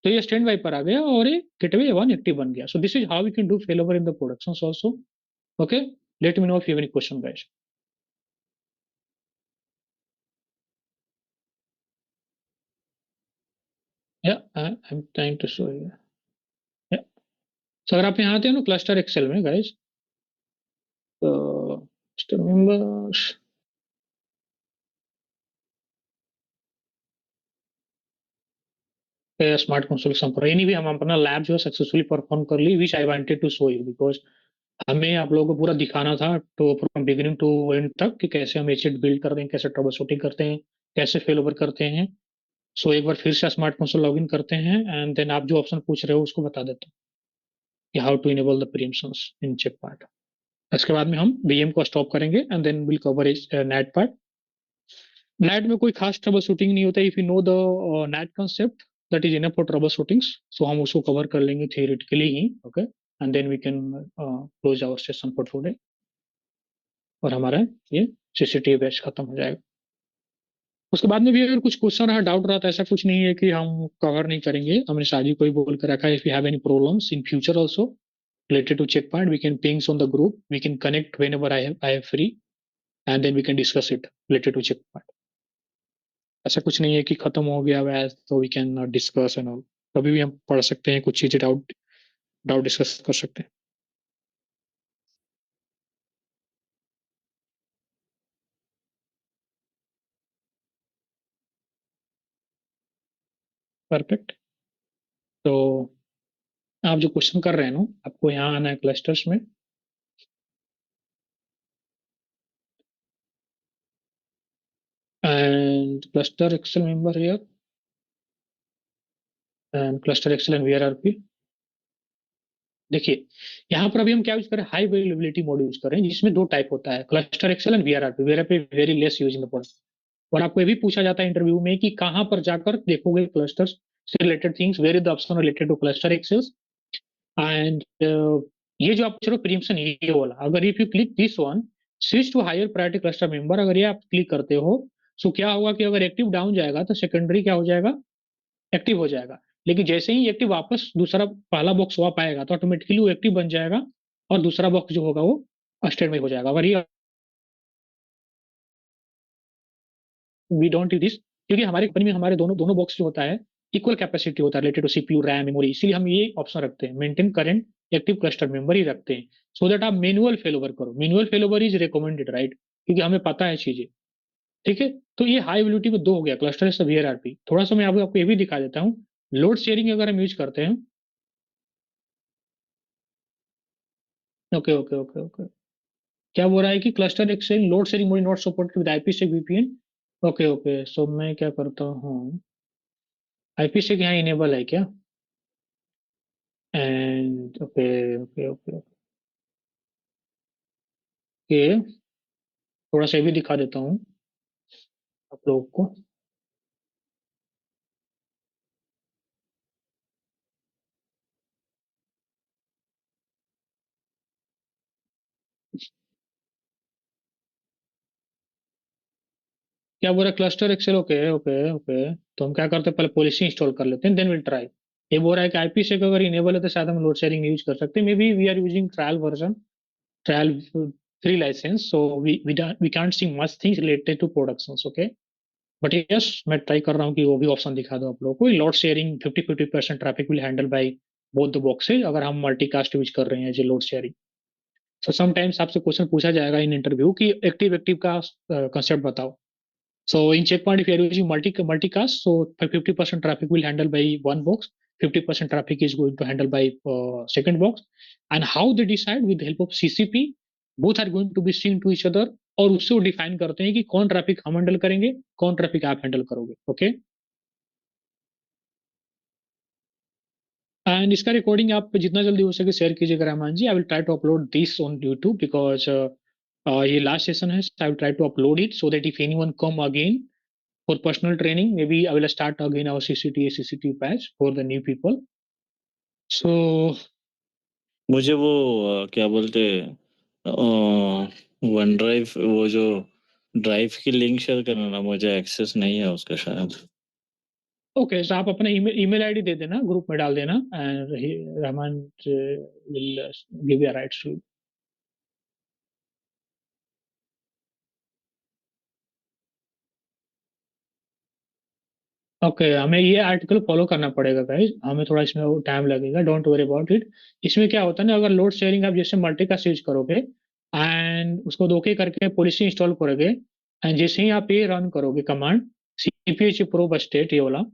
तो ये स्टैंड बाई पर आ गया और ये गेटवे 1 एक्टिव बन गया। So this is how we can do fail over in the production also. Okay, let me know if you have any question guys. या I am trying to show you. So अगर आप यहाँ आते हैं ना क्लस्टर एक्सेल में गाइस, तो members, smart console example any भी हम अपना लैब जो है सक्सेसफुली परफॉर्म कर ली, which I wanted to show you, because हमें आप लोगों को पूरा दिखाना था, तो फ्रॉम बिगिनिंग टू एंड तक कि कैसे हम एचिड बिल्ड करते हैं, कैसे ट्रबल शूटिंग करते हैं, कैसे फेल ओवर करते हैं। सो एक बार फिर से स्मार्ट कंसोल लॉग इन करते हैं, एंड देन आप जो ऑप्शन पूछ रहे हो उसको बता देते हैं कि how to enable the preemptions in check part. इसके बाद में हम बीएम को स्टॉप करेंगे and then will cover NAT part. NAT में कोई खास ट्रबल शूटिंग नहीं होता, if you know the NAT concept that is enough for troubleshootings, so हम उसको कवर कर लेंगे थियोरेटिकली ही। Okay, and then we can close our session for today, और हमारा ये सीसीटीवी बैच खत्म हो जाएगा। उसके बाद में भी अगर कुछ क्वेश्चन रहा, डाउट रहा, तो ऐसा कुछ नहीं है कि हम कवर नहीं करेंगे। हमने शादी को ही बोल कर रखा है, if you have any problems in future also related to check part, we can pings on the group, we can connect whenever I am free, and then we can discuss it related to check part। ऐसा कुछ नहीं है कि खत्म हो गया वह तो we can not discuss and all. कभी भी हम पढ़ सकते हैं, कुछ चीजें डाउट डाउट डिस्कस कर सकते हैं। परफेक्ट। तो आप जो क्वेश्चन कर रहे हैं ना, आपको यहाँ आना है क्लस्टर्स में, and cluster XL member here, and cluster XL and VRRP. देखिए यहाँ पर अभी हम क्या यूज कर रहे हैं, हाई अवेलेबिलिटी मोड यूज कर रहे हैं, जिसमें दो टाइप होता है, cluster XL and VRRP. VRRP very less use in the product. और आपको ये भी पूछा जाता है इंटरव्यू में कि कहाँ पर जाकर देखोगे क्लस्टर्स से related things, where is the option related to cluster XLs and ये जो आप चलो प्रीमियम ये वाला, अगर if you click this one, switch to higher priority cluster member, अगर ये आप क्लिक करते हो, सो क्या होगा कि अगर एक्टिव डाउन जाएगा तो सेकेंडरी क्या हो जाएगा, एक्टिव हो जाएगा। लेकिन जैसे ही एक्टिव वापस दूसरा पहला बॉक्स वापस आएगा तो ऑटोमेटिकली वो एक्टिव बन जाएगा, और दूसरा बॉक्स जो होगा वो स्टेट में हो जाएगा। अगर ये वी डोंट डू दिस, क्योंकि हमारे कंपनी में हमारे दोनों दोनों बॉक्स जो होता है इक्वल कैपेसिटी होता है related to CPU RAM memory, इसीलिए हम ये ऑप्शन रखते हैं, maintain current active cluster member ही रखते हैं, सो दैट आप मैनुअल फेल ओवर करो। Manual fail over is recommended, right. क्योंकि हमें पता है चीजें। ठीक है, तो ये हाई एबिलिटी में दो हो गया, क्लस्टर एस वीआरआरपी। थोड़ा सा मैं आपको ये भी दिखा देता हूँ। लोड शेयरिंग अगर हम यूज करते हैं, ओके ओके ओके ओके, क्या बोल रहा है कि cluster exchange load sharing mode not supported with IP से वीपीएन। ओके ओके, सो मैं क्या करता हूँ, आईपी से यहाँ इनेबल है क्या, and okay okay okay okay, थोड़ा सा ये भी दिखा देता हूँ आप लोगों को। क्या बोल रहा है, cluster XL, okay okay okay. तो हम क्या करते हैं, पहले पॉलिसी इंस्टॉल कर लेते हैं, देन विल ट्राई। ये बोल रहा है कि आईपी से अगर इनेबल है तो शायद हम लोड शेयरिंग यूज कर सकते हैं, maybe we are using trial version, trial free license, so we can't see much things related to productions, okay. But yes, मैं ट्राई कर रहा हूँ कि वो भी ऑप्शन दिखा दो आप लोगों को। Load sharing 50-50% traffic will handle by both the boxes, अगर हम मल्टीकास्ट यूज कर रहे हैं as a load sharing. So sometimes आपसे क्वेश्चन पूछा जाएगा इन इंटरव्यू कि एक्टिव एक्टिव का कंसेप्ट बताओ। So in checkpoint, if you are using multicast, so 50% traffic will handle by one box, 50% traffic is going to handle by second box, and how they decide with the help of CCP, both are going to be synced to each other, और उससे वो डिफाइन करते हैं कि कौन ट्रैफिक हम हैंडल करेंगे, कौन ट्रैफिक आप हैंडल करोगे, ओके। एंड इसका रिकॉर्डिंग आप जितना जल्दी हो सके शेयर कीजिएगा Rahman ji. I will try to upload this on YouTube because ये लास्ट सेशन है। I will try to upload it so that if anyone come again for personal training, maybe I will start again our CCTV patch for the new people. So मुझे वो क्या बोलते वन ड्राइव, वो जो ड्राइव की लिंक शेयर करना ना, मुझे एक्सेस नहीं है उसका शायद। ओके, so आप अपना ईमेल आईडी दे देना, ग्रुप में डाल देना, and Rahman will give you rights to. Okay, हमें ये आर्टिकल फॉलो करना पड़ेगा गाइस, हमें थोड़ा इसमें टाइम लगेगा, डोंट वरी अबाउट इट। इसमें क्या होता है ना, अगर लोड शेयरिंग आप जैसे मल्टीकास्ट यूज करोगे एंड उसको दो के करके पॉलिसी इंस्टॉल करोगे, एंड जैसे ही आप ये रन करोगे कमांड सीपीएच प्रो स्टेट, ये वाला,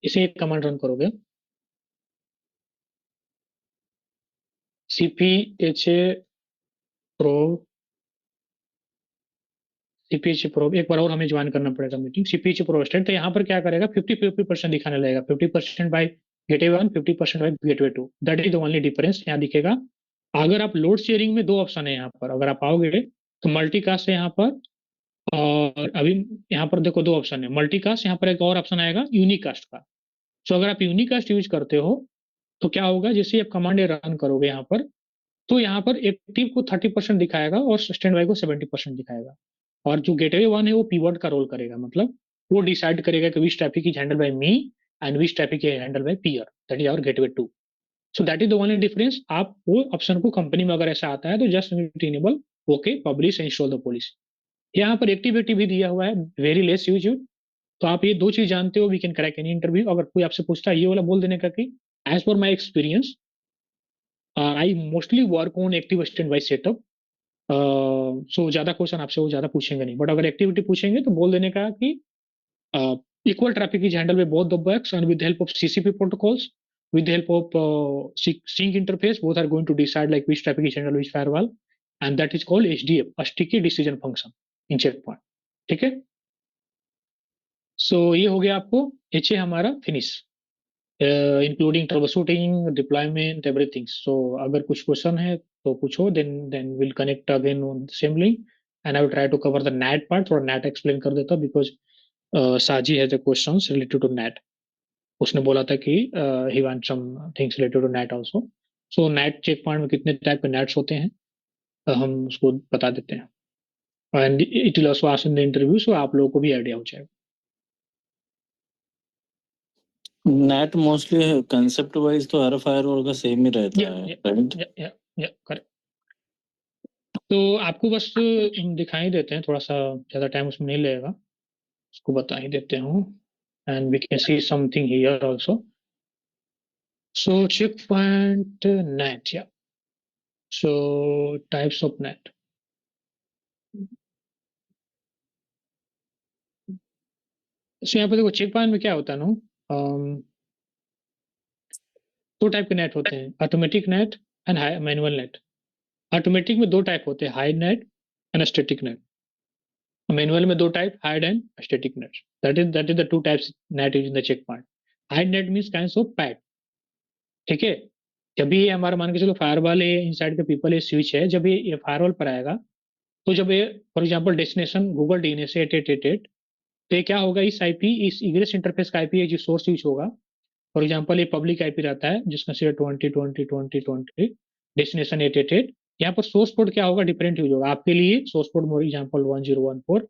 इसे एक कमांड रन करोगे, सीपीएच प्रो, सीपीएच प्रो, एक बार और हमें ज्वाइन करना पड़ेगा मीटिंग, सीपीएच प्रो स्टेट। तो यहाँ पर क्या करेगा, 50-50% दिखाने लगेगा, 50% by gateway one, 50% by gateway two, that is the only difference यहाँ दिखेगा। अगर आप लोड शेयरिंग में दो ऑप्शन है यहाँ पर, अगर आप आओगे तो मल्टीकास्ट है यहाँ पर, और अभी यहाँ पर देखो दो ऑप्शन है मल्टीकास्ट, यहाँ पर एक और ऑप्शन आएगा यूनिकास्ट का। सो अगर आप यूनिकास्ट यूज करते हो तो क्या होगा, जैसे आप कमांड रन करोगे यहाँ पर, तो यहाँ पर एक्टिव को 30% दिखाएगा और स्टैंड बाई को 70% दिखाएगा। और जो गेटवे वन है वो पीवर्ड का रोल करेगा, मतलब वो डिसाइड करेगा कि which traffic is handle by me and which traffic is handle by peer, that is our gateway two. So that is the only difference. आप वो ऑप्शन को कंपनी में अगर ऐसा आता है तो just enable okay publish install the policy. यहाँ पर एक्टिविटी भी दिया हुआ है, वेरी लेस यूज। तो आप ये दो चीज जानते हो, we can crack any interview. अगर कोई आपसे पूछता है ये वाला बोल देने का कि as per my experience I mostly work on active stand by setup. So ज्यादा क्वेश्चन आपसे वो ज्यादा पूछेंगे नहीं, बट अगर एक्टिविटी पूछेंगे तो बोल देने का कि equal traffic is handled by both the backs, and with the help of CCP protocols, with the help of sync interface, both are going to decide like which traffic is handled which firewall, and that is called HDF, a sticky decision function in checkpoint। ठीक है, सो ये हो गया आपको HA हमारा finish, including trouble deployment everything. So अगर कुछ क्वेश्चन है तो पूछो, then will connect again on same link, and I will try to cover the NAT part. थोड़ा नेट एक्सप्लेन कर देता because Saji has the questions related to NAT. उसने बोला था कि he want some things related to NAT also. So NAT Check Point में कितने टाइप के नेट्स होते हैं हम उसको बता देते हैं, and it will also ask in the interview, so आप लोगों को भी आइडिया हो जाएगा। नेट मोस्टली कंसेप्ट वाइज तो हर फायरवॉल का सेम ही रहता या है, या राइट? या करेक्ट। तो आपको बस दिखाई देते हैं, थोड़ा सा ज्यादा टाइम उसमें नहीं लगेगा, उसको बता ही देते हूँ, and we can see something here also. So Check Point NAT, या so types of NAT, so यहाँ पे देखो चेक पॉइंट में क्या होता है ना, दो टाइप के नेट होते हैं, automatic NAT and manual NAT. Automatic में दो टाइप होते हैं, hide NAT and static NAT. Manual में दो type, hide and static NAT. That is the two types NAT use in the Check Point. Hide NAT means kinds of PAT, ठीक है। जब भी ये हमारा मान के चलो फायरवॉल है, इनसाइड द पीपल ये स्विच है, जब ये फायरवॉल पर आएगा तो जब ये for example destination Google DNS 888, तो ये क्या होगा, इस आईपी, इस इग्रेस इंटरफेस का आईपी जो सोर्स यूज होगा, फॉर एग्जांपल ये पब्लिक आईपी रहता है जिसका सिर्फ 20 20 20 20 डेस्टिनेशन 888। यहाँ पर सोर्स पोर्ट क्या होगा, डिफरेंट यूज होगा आपके लिए। सोर्स पोर्ट फॉर एग्जांपल 1014,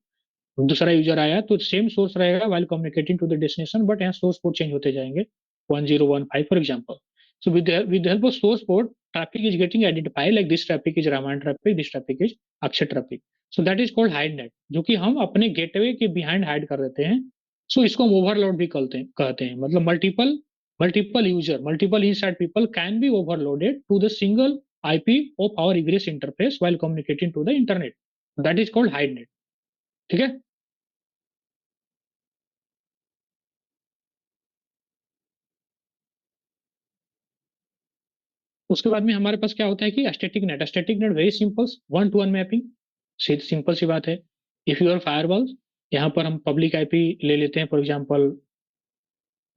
दूसरा यूजर आया तो सेम सोर्स रहेगा while communicating to the destination, but यहाँ सोर्स पोर्ट चेंज होते जाएंगे, 1015 for example. So with the help of source port, traffic is getting identified like this traffic is Raman traffic, this traffic is Akshay traffic. So that is called hide net, जो कि हम अपने गेटवे के बिहाइंड हाइड कर देते हैं। सो इसको हम ओवरलोड भी कहते हैं, मतलब multiple user, multiple inside people can be overloaded to the single IP of our egress interface while communicating to the internet. That is called hide net, ठीक है। उसके बाद में हमारे पास क्या होता है कि static NAT. Static NAT very simple, one to one mapping, simple सी बात है। इफ यूर फायरवॉल, यहाँ पर हम पब्लिक आईपी ले लेते हैं, for example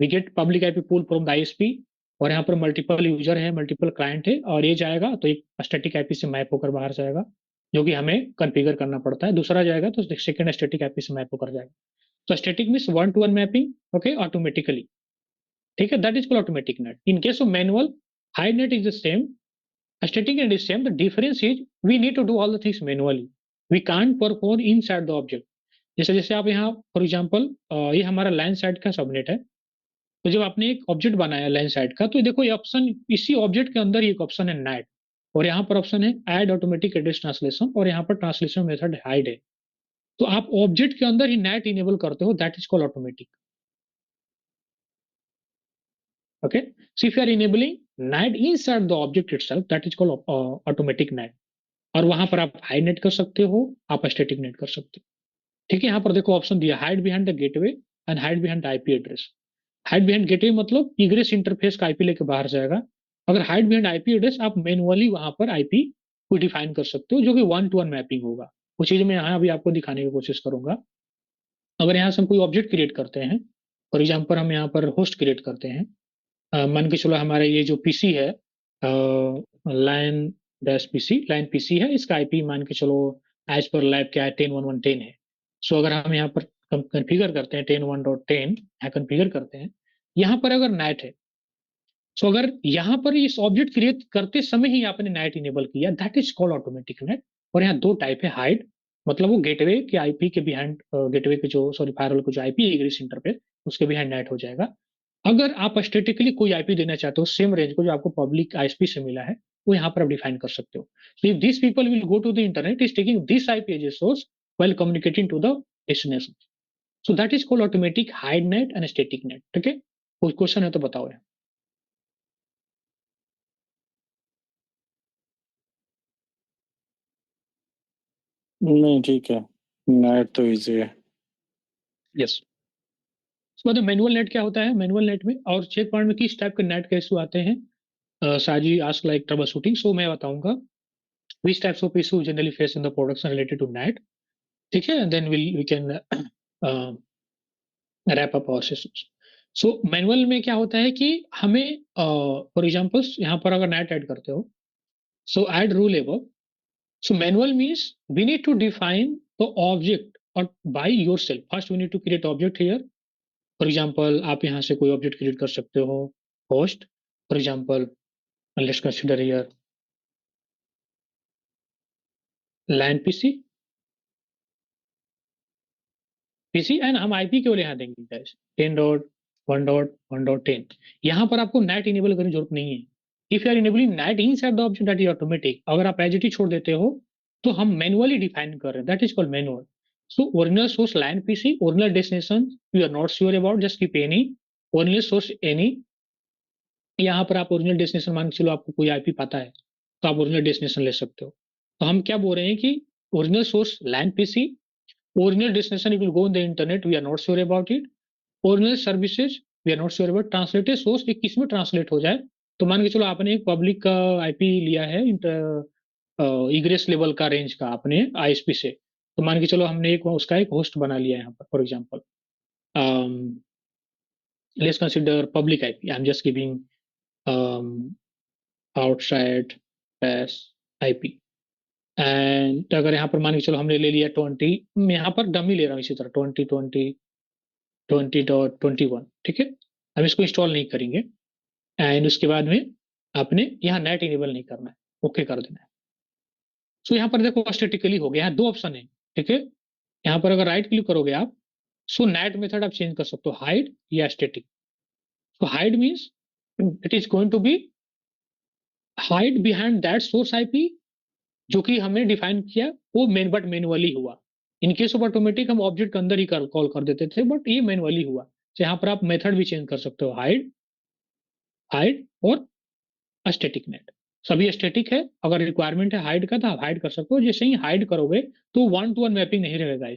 we get public IP pool from the ISP, और यहाँ पर मल्टीपल यूजर है, मल्टीपल क्लाइंट है, और ये जाएगा तो एक स्टैटिक आईपी से मैप होकर बाहर जाएगा, जो कि हमें कॉन्फ़िगर करना पड़ता है। दूसरा जाएगा तो सेकंड स्टैटिक आईपी से मैप होकर जाएगा। तो static means one to one mapping, okay, automatically, ठीक है। That is called automatic net. In case of manual, hide net is the same, static and is same. The difference is we need to do all the things manually. We can't perform inside the object. जैसे जैसे आप यहाँ फॉर एग्जांपल ये हमारा लाइन साइड का सबनेट है, तो जब आपने एक ऑब्जेक्ट बनाया लाइन साइड का, तो देखो ये ऑप्शन, इसी ऑब्जेक्ट के अंदर ही एक ऑप्शन है नाइट, और यहाँ पर ऑप्शन है ऐड ऑटोमेटिक एड्रेस ट्रांसलेशन, और यहाँ पर ट्रांसलेशन मेथड हाइड है। तो आप ऑब्जेक्ट के अंदर ही नाइट इनेबल करते हो, that is called automatic, okay. So if you are enabling NAT inside the object itself, that is called automatic NAT. और वहां पर आप हाइड नेट कर सकते हो, आप स्टैटिक नेट कर सकते हो, ठीक है। यहाँ पर देखो ऑप्शन दिया, hide behind the gateway and hide behind the IP address. Hide behind gateway मतलब इग्रेस इंटरफेस का आईपी लेके बाहर जाएगा। अगर हाइड बिहाइंड आईपी एड्रेस, आप मैनुअली वहां पर आईपी को डिफाइन कर सकते हो, जो कि वन टू वन मैपिंग होगा। वो चीज मैं यहाँ अभी आपको दिखाने की कोशिश करूंगा। अगर यहाँ से हम कोई ऑब्जेक्ट क्रिएट करते हैं, फॉर एग्जाम्पल हम यहाँ पर होस्ट क्रिएट करते हैं, मान के चलो हमारा ये जो पीसी है, line dash PC, line PC है, इसका आईपी मान के चलो एज पर लैब क्या है, 10.1.1.10 है। सो अगर हम यहाँ पर कॉन्फ़िगर करते हैं 10.1.10, यहाँ कॉन्फ़िगर करते हैं, यहाँ पर अगर नाइट है, सो अगर यहाँ पर इस ऑब्जेक्ट क्रिएट करते समय ही आपने नाइट इनेबल किया, that is called automatic net. और यहाँ दो टाइप है, हाइड मतलब वो गेटवे के आईपी के बिहाइंड, गेटवे के जो सॉरी फायरवॉल को जो आईपी एग्रेस इंटरफेस, उसके बिहाइंड नाइट हो जाएगा। अगर आप स्टेटिकली कोई आईपी देना चाहते हो सेम रेंज को जो आपको पब्लिक आईएसपी से मिला है, वो यहाँ पर आप डिफाइन कर सकते हो। So if this people will go to the internet is taking this IP as a source while communicating to the destination. So that is called automatic hide net and static net, ठीक है। कोई क्वेश्चन है तो बताओ यार। नहीं ठीक है, नेट तो इजी है। यस। उसके बाद मैनुअल नेट क्या होता है, मैनुअल नेट में और चेक पॉइंट में किस टाइप के नेट के इशू आते हैं, साजी आस्क लाइक ट्रबल शूटिंग, सो मैं बताऊंगा which types of issue generally face in the production related to net, ठीक है। Then we can wrap up our sessions. So manual में क्या होता है कि हमें फॉर एग्जांपल यहाँ पर अगर नेट ऐड करते हो, so add rule above. So manual means we need to define the object और by yourself. First we need to create object here, for example आप यहाँ से कोई ऑब्जेक्ट क्रिएट कर सकते हो, host, for example let's consider here LAN PC, PC and हम आईपी केवल यहाँ देंगे गाइस 10.1.1.10। यहाँ पर आपको नेट इनेबल करने की जरूरत नहीं है। If you are enabling NAT inside the object that is automatic. अगर आप एज इट इज छोड़ देते हो तो हम मैनुअली डिफाइन कर रहे हैं, that is called manual. So original source LAN PC, original destination you are not sure about, just keep any, original source any. यहाँ पर आप ओरिजिनल डेस्टिनेशन मान के चलो आपको कोई आईपी पता है, तो आप ओरिजिनल डेस्टिनेशन ले सकते हो। तो हम क्या बोल रहे हैं कि original source LAN PC, original destination it will go in the internet, we are not sure about it. Original services we are not sure about. Translated source एक किस में ट्रांसलेट हो जाए, तो मान के चलो आपने एक पब्लिक का आईपी लिया है, इग्रेस लेवल का रेंज का आपने आईएसपी से, तो मान के चलो हमने एक उसका एक होस्ट बना लिया है यहाँ पर for example, let's consider public IP. I'm just giving outside pass IP. And अगर यहाँ पर मान के चलो हमने ले लिया 20, मैं यहाँ पर डमी ले रहा हूँ इसी तरह 20 20 20.21, ठीक है। हम इसको इंस्टॉल नहीं करेंगे। एंड उसके बाद में आपने यहाँ नेट इनेबल नहीं करना है, ओके कर देना है। सो यहाँ पर देखो स्टेटिकली हो गया, यहाँ दो ऑप्शन है, ठीक है। यहाँ पर अगर राइट क्लिक करोगे आप, सो नेट मेथड आप चेंज कर सकते हो, हाइड या static. So hide means it is going to be hide behind that source IP जो कि हमने डिफाइन किया, वो बट मैनुअली हुआ। इन केस ऑफ ऑटोमेटिक हम ऑब्जेक्ट के अंदर ही कॉल कर देते थे, बट ये मैनुअली हुआ। तो यहाँ पर आप मेथड भी चेंज कर सकते हो, हाइड, हाइड और स्टैटिक नेट। सभी स्टैटिक है, अगर रिक्वायरमेंट है हाइड का तो आप हाइड कर सकते हो। जैसे ही हाइड करोगे तो 1 to 1 मैपिंग नहीं रहेगा।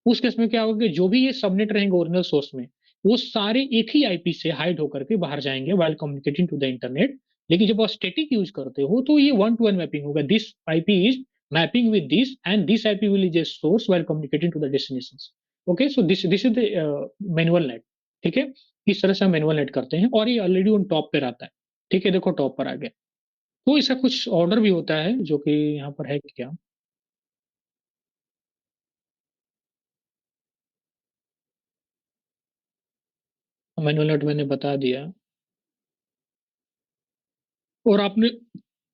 उस केस में क्या होगा कि जो भी ये सबनेट रहेंगे ओरिजिनल सोर्स में, वो सारे एक ही आईपी से हाइड होकर के बाहर जाएंगे while communicating to the internet. लेकिन जब आप स्टैटिक यूज करते हो तो ये 1 to 1 मैपिंग होगा। This IP is mapping with this and this IP will is a source while communicating to the destination. Okay, so this this is the manual NAT, ठीक है। इस तरह से हम मैनुअल नेट करते हैं और ये ऑलरेडी ऑन टॉप पे रहता है, ठीक है। देखो टॉप पर आ गया। तो इसका कुछ ऑर्डर भी होता है जो कि यहाँ पर है क्या। मैनुअल नेट मैंने बता दिया। और आपने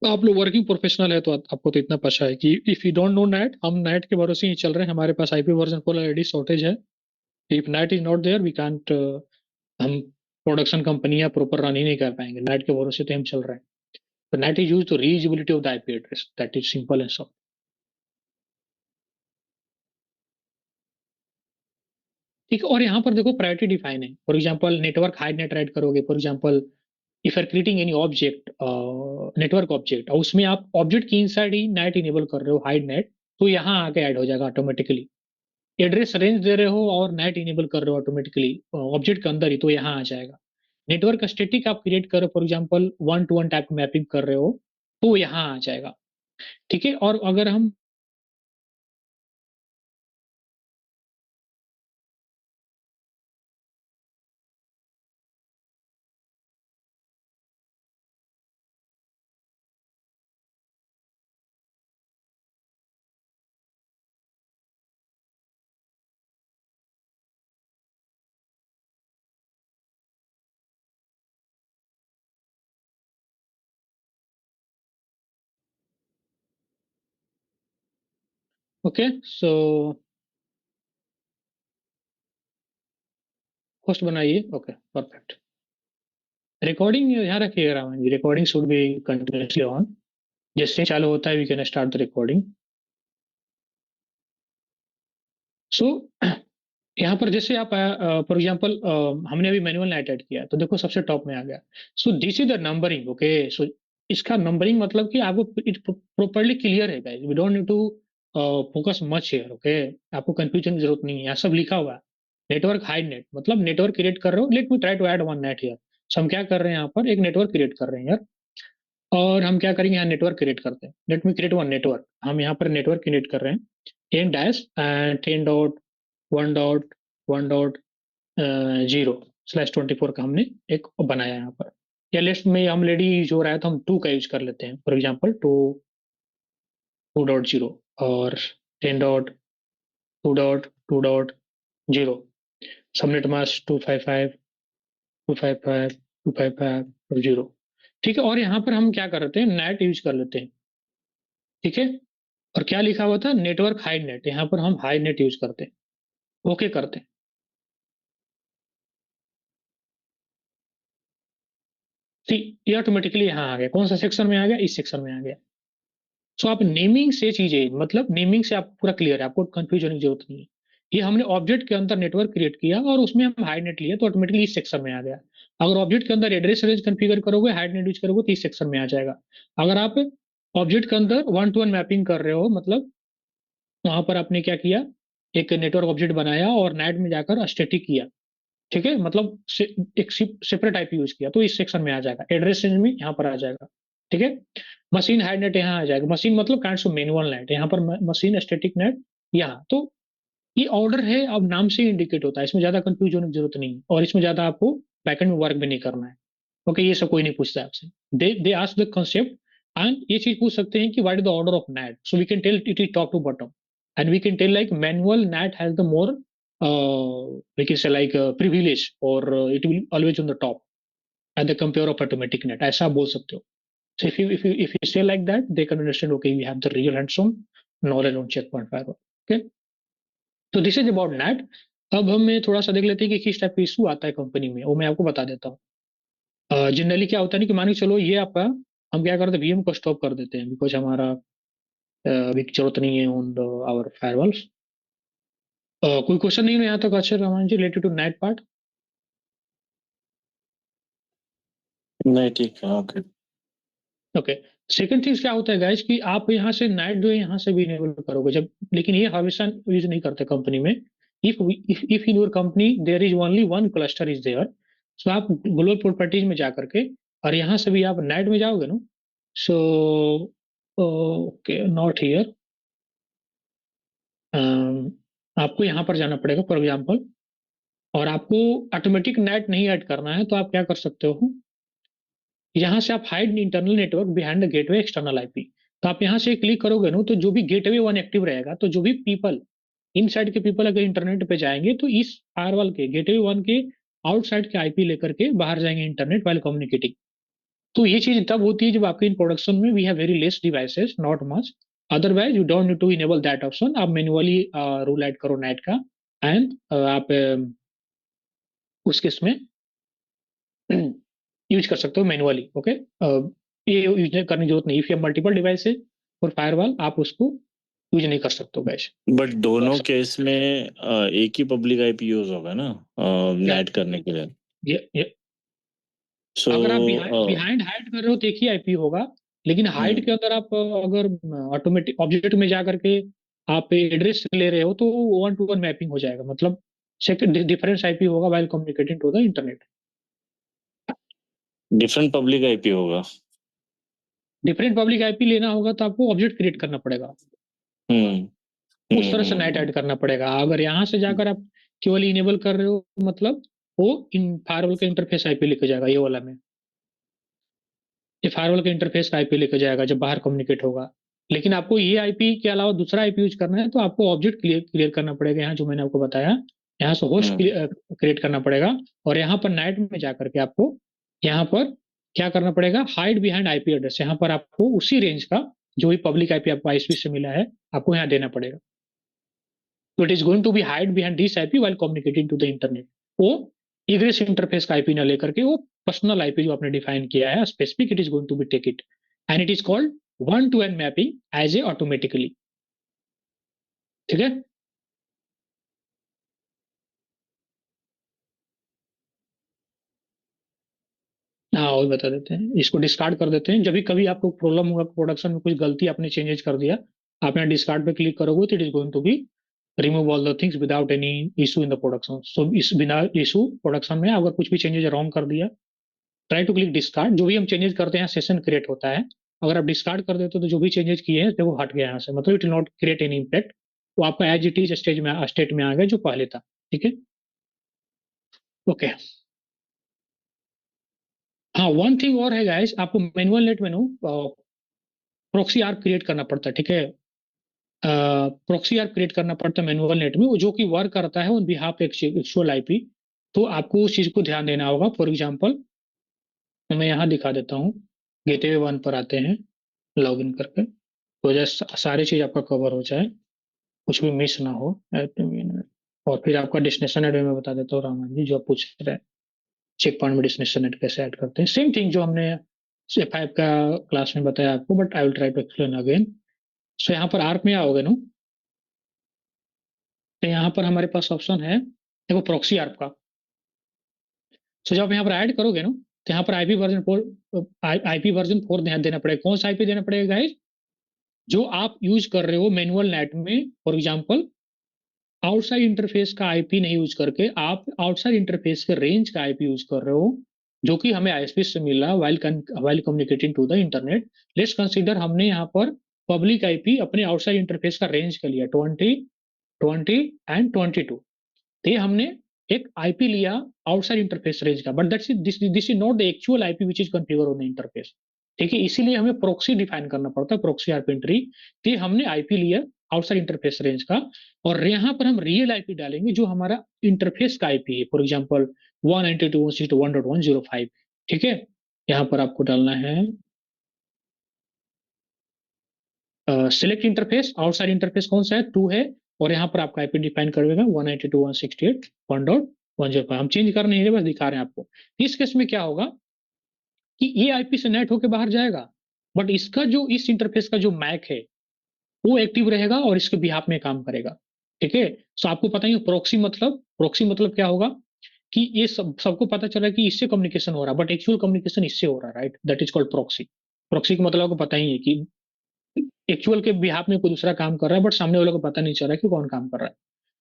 आप लोग वर्किंग प्रोफेशनल है तो आपको तो इतना पता है कि if you don't know NAT, हम नेट के भरोसे ही चल रहे हैं। हमारे पास आईपी वर्जन पर ऑलरेडी शॉर्टेज है। If NAT is not there we can't, हम प्रोडक्शन कंपनियां प्रॉपर रन ही नहीं कर पाएंगे। नेट के भरोसे तो हम चल रहे हैं। तो NAT is use to reusability of the IP address, that is simple and soft. ठीक है। और यहाँ पर देखो प्रायोरिटी डिफाइन है। For example network hide NAT right करोगे, for example if are creating any object, network object, और उसमें आप ऑब्जेक्ट की इनसाइड ही नेट इनेबल कर रहे हो, हाइड नेट, तो यहाँ आके ऐड हो जाएगा ऑटोमेटिकली। एड्रेस रेंज दे रहे हो और नेट इनेबल कर रहे हो ऑटोमेटिकली ऑब्जेक्ट के अंदर ही, तो यहाँ आ जाएगा। नेटवर्क स्टेटिक आप क्रिएट कर रहे हो, for example 1 to 1 type mapping कर रहे हो, तो यहाँ आ जाएगा, ठीक है। और अगर हम ओके, सो होस्ट बनाइए। Okay, perfect. रिकॉर्डिंग ध्यान रखिएगा Raman ji, recording should be continuously on. जैसे ही चालू होता है we can start the recording. So यहाँ पर जैसे आप फॉर एग्जांपल हमने अभी मैनुअल नाइट ऐड किया, तो देखो सबसे टॉप में आ गया। So this is the numbering, okay. So इसका नंबरिंग मतलब कि आपको इट प्रॉपर्ली क्लियर है guys, we don't need to focus much here, okay. आपको कंफ्यूजन की जरूरत नहीं है, यहाँ सब लिखा हुआ है। नेटवर्क हाइड नेट मतलब नेटवर्क क्रिएट कर रहे हो। Let me try to add one NAT here. So हम क्या कर रहे हैं, यहाँ पर एक नेटवर्क क्रिएट कर रहे हैं यार। और हम क्या करेंगे, यहाँ नेटवर्क क्रिएट करते हैं। लेट मी क्रिएट वन नेटवर्क। हम यहाँ पर नेटवर्क क्रिएट कर रहे हैं, 10-10.1.1.0 /24 का हमने एक बनाया यहाँ पर। या लिस्ट में हम लेडी यूज हो रहा है तो हम 2 का यूज कर लेते हैं, फॉर एग्जाम्पल 2.0 और 10.2.2.0। सबनेट मास्क 255.255.255.0, ठीक है। और यहाँ पर हम क्या कर रहे हैं, नेट यूज कर लेते हैं, ठीक है। और क्या लिखा हुआ था, नेटवर्क हाइड नेट, यहाँ पर हम हाइड नेट यूज करते हैं, ओके करते हैं। ये ऑटोमेटिकली यहाँ आ गया। कौन सा सेक्शन में आ गया, इस सेक्शन में आ गया। सो आप नेमिंग से चीजें, मतलब नेमिंग से आप पूरा क्लियर है, आपको कंफ्यूज होने की जरूरत नहीं है। ये हमने ऑब्जेक्ट के अंदर नेटवर्क क्रिएट किया और उसमें हम हाइड नेट लिया, तो ऑटोमेटिकली इस सेक्शन में आ गया। अगर ऑब्जेक्ट के अंदर एड्रेस रेंज कॉन्फ़िगर करोगे, हाइड नेट यूज करोगे, तो इस सेक्शन में आ जाएगा। अगर आप ऑब्जेक्ट के अंदर वन टू वन मैपिंग कर रहे हो, मतलब वहां पर आपने क्या किया, एक नेटवर्क ऑब्जेक्ट बनाया और नेट में जाकर स्टैटिक किया, ठीक है, मतलब एक सेपरेट आईपी यूज किया, तो इस सेक्शन में आ जाएगा, एड्रेस रेंज में यहाँ पर आ जाएगा, ठीक है। मशीन हाइड नेट यहाँ आ जाएगा, मशीन मतलब काइंड ऑफ मैनुअल नेट, यहाँ पर मशीन स्टैटिक नेट यहाँ। तो ये ऑर्डर है, अब नाम से इंडिकेट होता है, इसमें ज्यादा कंफ्यूज होने की जरूरत नहीं है, और इसमें ज्यादा आपको बैकएंड में वर्क भी नहीं करना है। ओके, ये सब कोई नहीं पूछता आपसे, they ask the concept, and ये चीज पूछ सकते हैं कि what is the order of NAT, so we can tell it is top to bottom, and we can tell like manual NAT has the more we can say like privilege, or it will always on the top at the compare of automatic net, ऐसा आप बोल सकते हो। So if you say like that, they can understand, okay, we have the real hands-on knowledge on checkpoint firewall। Okay, तो दिस इज अबाउट नेट। अब हमें थोड़ा सा देख लेते हैं कि किस टाइप का इशू आता है कंपनी में, वो मैं आपको बता देता हूँ। जनरली क्या होता है ना कि मान के चलो ये आपका, हम क्या करते हैं, वीएम को स्टॉप कर देते हैं बिकॉज हमारा अभी जरूरत नहीं है ऑन आवर फायरवॉल्स। कोई क्वेश्चन नहीं है यहाँ तक, अच्छा रामान जी, रिलेटेड टू नेट पार्ट? नहीं, ठीक है, ओके। ओके। सेकंड थिंग्स क्या होता है गाइज कि आप यहाँ से नेट जो है यहाँ से भी इनेबल करोगे जब, लेकिन ये हमेशा यूज नहीं करते कंपनी में। If in your company there is only one cluster is there, so आप ग्लोबल प्रॉपर्टीज में जा करके और यहाँ से भी आप नेट में जाओगे ना, सो ओके, नॉट हियर, आपको यहाँ पर जाना पड़ेगा फॉर एग्जाम्पल, और आपको ऑटोमेटिक नेट नहीं ऐड करना है, तो आप क्या कर सकते हो, यहाँ से आप hide internal network behind the gateway external IP, तो आप यहाँ से क्लिक करोगे ना, तो जो भी गेटवे वन एक्टिव रहेगा, तो जो भी पीपल इनसाइड के पीपल अगर इंटरनेट पे जाएंगे तो इस फायरवॉल के गेटवे वन के आउटसाइड के आईपी लेकर के बाहर जाएंगे इंटरनेट वाइल कम्युनिकेटिंग। तो ये चीज तब होती है जब आपके इन प्रोडक्शन में we have very less devices, not much, otherwise you don't need to enable that option, आप मैन्युअली रूल ऐड करो नेट का, एंड आप उस केस में यूज कर सकते हो मैनुअली। ओके, ये यूज करने की जरूरत नहीं, if you multiple devices for firewall आप उसको यूज नहीं कर सकते हो गैस। बट दोनों केस में एक ही पब्लिक आईपी यूज होगा ना क्या? नेट करने के लिए। ये सो अगर आप बिहाइंड हाइड कर रहे हो तो एक ही आईपी होगा, लेकिन हाइड के अंदर आप अगर ऑटोमेटिक ऑब्जेक्ट में जा करके आप एड्रेस ले रहे हो तो वन टू वन मैपिंग हो जाएगा, मतलब सेकंड डिफरेंस आईपी होगा while communicating to the internet. Different public IP होगा। डिफरेंट पब्लिक आईपी लेना होगा तो आपको ऑब्जेक्ट क्रिएट करना पड़ेगा, हम्म उस तरह से नेट ऐड करना पड़ेगा। अगर यहाँ से जाकर आप केवल इनेबल कर रहे हो, मतलब वो इन फायरवॉल का इंटरफेस आईपी लेके जाएगा, ये वाला में ये फायरवॉल का इंटरफेस का आईपी लेके जाएगा जब बाहर कम्युनिकेट होगा। लेकिन आपको ये आईपी के अलावा दूसरा आईपी यूज करना है तो आपको ऑब्जेक्ट क्लियर करना पड़ेगा, यहाँ जो मैंने आपको बताया, यहाँ से होस्ट हम्म क्रिएट करना पड़ेगा, और यहाँ पर नेट में जाकर के आपको यहाँ पर क्या करना पड़ेगा, हाइड बिहाइंड आईपी एड्रेस, यहाँ पर आपको उसी रेंज का जो भी पब्लिक आईपी आपको आईएसपी से मिला है आपको यहाँ देना पड़ेगा। तो it is going to be hide behind this IP while communicating to the internet. वो इग्रेस इंटरफेस का आईपी ना लेकर के वो पर्सनल आईपी जो आपने डिफाइन किया है specific, it is going to be take it, and it is called one to N mapping as a automatically. ठीक है। हाँ, और बता देते हैं, इसको डिस्कार्ड कर देते हैं। जब भी कभी आपको प्रॉब्लम होगा प्रोडक्शन में, कुछ गलती आपने चेंजेस कर दिया, आप यहाँ डिस्कार्ड पे क्लिक करोगे तो it is going to be remove all the things without any issue in the production. So इस बिना इशू प्रोडक्शन में अगर कुछ भी चेंजेस रॉन्ग कर दिया, ट्राई टू क्लिक डिस्कार्ड। जो भी हम चेंजेस करते हैं सेशन क्रिएट होता है, अगर आप डिस्कार्ड कर देते हो तो जो भी चेंजेस किए हैं तो वो हट गया यहाँ से, मतलब it will not create any impact, वो आपका एज इट इज स्टेट में आ गया जो पहले था। ठीक है। ओके। हाँ, वन थिंग और है गाइस, आपको मैनुअल नेट में प्रॉक्सी आर्क क्रिएट करना पड़ता है। ठीक है, प्रॉक्सी आर्क क्रिएट करना पड़ता है मैनुअल नेट में, वो जो कि वर्क करता है ऑन बिहाफ एक्चुअल आईपी। तो आपको उस चीज को ध्यान देना होगा। फॉर एग्जांपल मैं यहाँ दिखा देता हूँ, गेटवे वन पर आते हैं लॉग इन करके, तो जैसे सारी चीज आपका कवर हो जाए, कुछ भी मिस ना हो, और फिर आपका डेस्टिनेशन एड मैं बता देता हूँ रामान जी, जो आप पूछ रहे हैं चेक पॉइंट में डेस्टिनेशन एड कैसे ऐड करते हैं, सेम थिंग जो हमने फाइव का क्लास में बताया आपको, but I will try to explain again. So यहाँ पर आर्क में आओगे ना, तो यहाँ पर हमारे पास ऑप्शन है देखो प्रॉक्सी आर्क का। सो जब आप यहाँ पर ऐड करोगे ना, तो यहाँ पर आईपी वर्जन 4 ध्यान देना पड़ेगा। कौन सा आईपी देना पड़ेगा गाइस? जो आप यूज कर रहे हो मैनुअल नेट में, फॉर एग्जांपल आउटसाइड इंटरफेस का आईपी नहीं यूज करके आप आउटसाइड इंटरफेस के रेंज का आईपी यूज कर रहे हो, जो कि हमें आईएसपी से मिला while communicating to the internet. Let's consider हमने यहाँ पर पब्लिक आईपी अपने आउटसाइड इंटरफेस का रेंज का लिया 20 20 एंड 22। तो ये हमने एक आईपी लिया आउटसाइड इंटरफेस रेंज का, but that's this is not the actual IP which is configure on the interface. ठीक है, इसीलिए हमें प्रोक्सी डिफाइन करना पड़ता है, प्रोक्सी आईपी एंट्री। तो हमने आईपी लिया आउटसाइड इंटरफेस रेंज का, और यहाँ पर हम रियल आईपी डालेंगे जो हमारा इंटरफेस का आईपी है, फॉर एग्जाम्पल 192.168.1.105। ठीक है, यहाँ पर आपको डालना है सिलेक्ट इंटरफेस, आउटसाइड इंटरफेस कौन सा है, 2 है, और यहाँ पर आपका आईपी डिफाइन कर देगा 192.168.1.105। हम चेंज कर नहीं रहे, बस दिखा रहे हैं आपको। इस केस में क्या होगा कि ये आईपी से नेट होके बाहर जाएगा, बट इसका जो इस इंटरफेस का जो मैक है वो एक्टिव रहेगा और इसके बिहाफ में काम करेगा। ठीक है, सो आपको पता ही प्रोक्सी मतलब क्या होगा कि ये सबको पता चला कि इससे कम्युनिकेशन हो रहा है, बट एक्चुअल कम्युनिकेशन इससे हो रहा है, right? That is called proxy. Proxy का मतलब आपको पता ही है कि एक्चुअल के बिहाफ में कोई दूसरा काम कर रहा है, बट सामने वाले को पता नहीं चल रहा है कि कौन काम कर रहा है।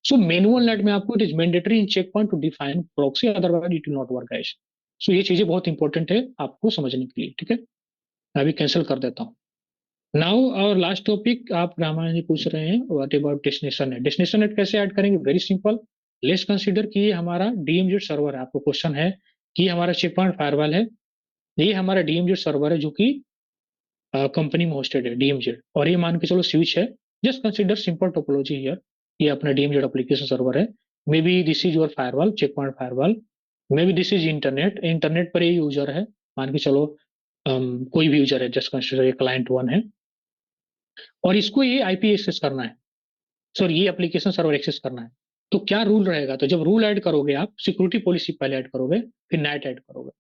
सो मैनुअल नेट में आपको it is mandatory in check Point to define proxy, otherwise it will not work guys. So ये चीजें बहुत इंपॉर्टेंट है आपको समझने के लिए। ठीक है, मैं अभी कैंसिल कर देता हूँ। नाउ और लास्ट टॉपिक, आप रामायण जी पूछ रहे हैं what about destination net. Destination net कैसे ऐड करेंगे? Very simple. लेट्स कंसीडर कि ये हमारा डीएमजेड सर्वर है। आपको क्वेश्चन है कि हमारा चेक पॉइंट फायरवॉल है, ये हमारा डीएमजेड सर्वर है जो कि कंपनी में होस्टेड है डीएमजेड, और ये मान के चलो स्विच है। Just consider simple topology here, ये अपना डीएमजेड एप्लीकेशन सर्वर है। Maybe this is your firewall, Check Point firewall. Maybe this is internet, internet पर ये यूजर है, मान के चलो कोई भी यूजर है, जस्ट कंसीडर ये क्लाइंट 1 है, और इसको ये आईपी एक्सेस करना है, सॉरी ये एप्लीकेशन सर्वर एक्सेस करना है। तो क्या रूल रहेगा? तो जब रूल ऐड करोगे आप, सिक्योरिटी पॉलिसी पहले ऐड करोगे, फिर नेट ऐड करोगे।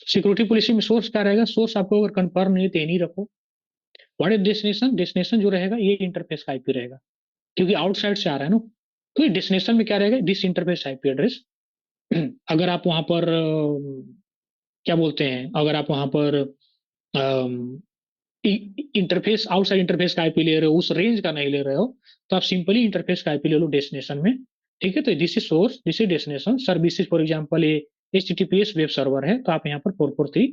सिक्योरिटी पॉलिसी में सोर्स क्या रहेगा? सोर्स आपको अगर कंफर्म नहीं है तो ये नहीं रखो। What is destination? डेस्टिनेशन जो रहेगा ये इंटरफेस का आईपी रहेगा, क्योंकि आउटसाइड से आ रहा है ना। तो ये डेस्टिनेशन में क्या रहेगा? This interface IP address. अगर आप वहां पर क्या बोलते हैं, अगर आप वहां पर इंटरफेस आउटसाइड इंटरफेस का आईपी ले रहे हो, उस रेंज का नहीं ले रहे हो, तो आप सिंपली इंटरफेस का आईपी ले लो डेस्टिनेशन में। ठीक है, तो this is source, this is destination services, for example ये एचटीटीपीएस वेब सर्वर है, तो आप यहाँ पर 443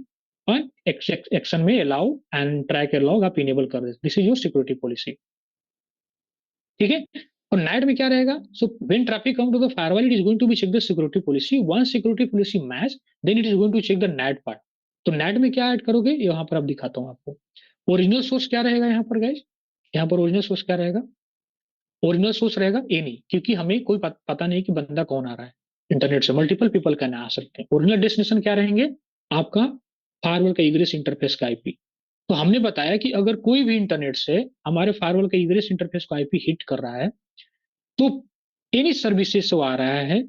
और एक्शन में अलाउ एंड ट्रैक अलाउ आप इनेबल कर दे, this is your security policy. ठीक है, और नाइट में क्या रहेगा? So when traffic come to the firewall it is going to be check the security policy, once security policy match then it is going to check the NAT part. तो नाइट में क्या ऐड करोगे यहाँ पर आप दिखाता हूँ आपको। ओरिजिनल सोर्स क्या रहेगा यहाँ पर गाइस? यहाँ पर ओरिजिनल सोर्स क्या रहेगा? ओरिजिनल सोर्स रहेगा एनी, क्योंकि हमें कोई पता नहीं कि बंदा कौन आ रहा है, इंटरनेट से मल्टीपल पीपल कहना आ सकते हैं। ओरिजिनल डेस्टिनेशन क्या रहेंगे? आपका फायरवॉल का इग्रेस इंटरफेस का आईपी। तो हमने बताया कि अगर कोई भी इंटरनेट से हमारे फायरवॉल का इग्रेस इंटरफेस को आईपी हिट कर रहा है, तो एनी सर्विसेज से आ रहा है,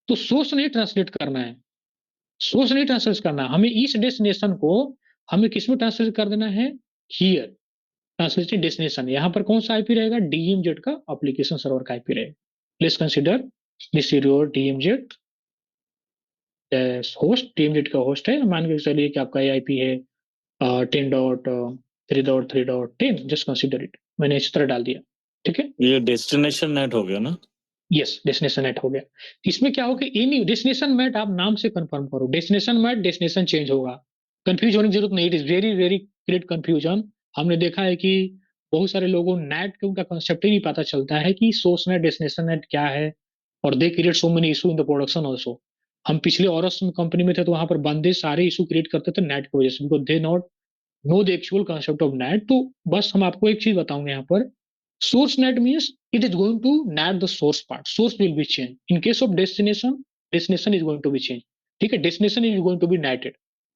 तो सोर्स नहीं ट्रांसलेट करना है, सोर्स नहीं ट्रांसलेट करना, हमें इस डेस्टिनेशन को हमें किसमें ट्रांसलेट कर देना है? Here translation destination. यहाँ पर कौन सा आईपी रहेगा? डीएमजेड का एप्लीकेशन सर्वर का आईपी रहेगा। Please consider this is your DMZ host, DMZ का होस्ट है, मान के चलिए कि आपका आईपी है 10.3.3.10। जस्ट कंसिडर इट, मैंने इस तरह डाल दिया। ठीक है, ये डेस्टिनेशन नेट हो गया ना? यस, डेस्टिनेशन नेट हो गया। इसमें क्या होगा? एनी डेस्टिनेशन मैट आप नाम से कंफर्म करो, डेस्टिनेशन मैट डेस्टिनेशन चेंज होगा, कंफ्यूज होने की जरूरत नहीं। It is very very great confusion. हमने देखा है कि बहुत सारे लोगों नेट के उनका कंसेप्ट ही नहीं पता चलता है कि सोर्स नेट डेस्टिनेशन नेट क्या है, और they create so many issue in the production also. हम पिछले औरस कंपनी में थे तो वहां पर बंदे सारे इशू क्रिएट करते थे नेट की वजह से, because they not know the actual concept of net. तो बस हम आपको एक चीज बताऊंगे यहाँ पर, source net means it is going to net the source part, source will be changed in case of destination, destination is going to be changed। ठीक है, destination is going to be netted।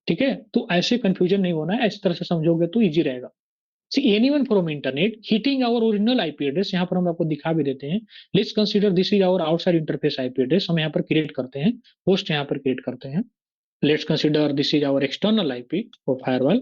ठीक है, तो ऐसे कंफ्यूजन नहीं होना है, इस तरह से समझोगे तो इजी रहेगा। See anyone from internet hitting our original IP address, यहाँ पर हम आपको दिखा भी देते हैं। Let's consider this is our outside interface IP address, हम यहाँ पर क्रिएट करते हैं, होस्ट यहाँ पर क्रिएट करते हैं। Let's consider this is our external IP for firewall,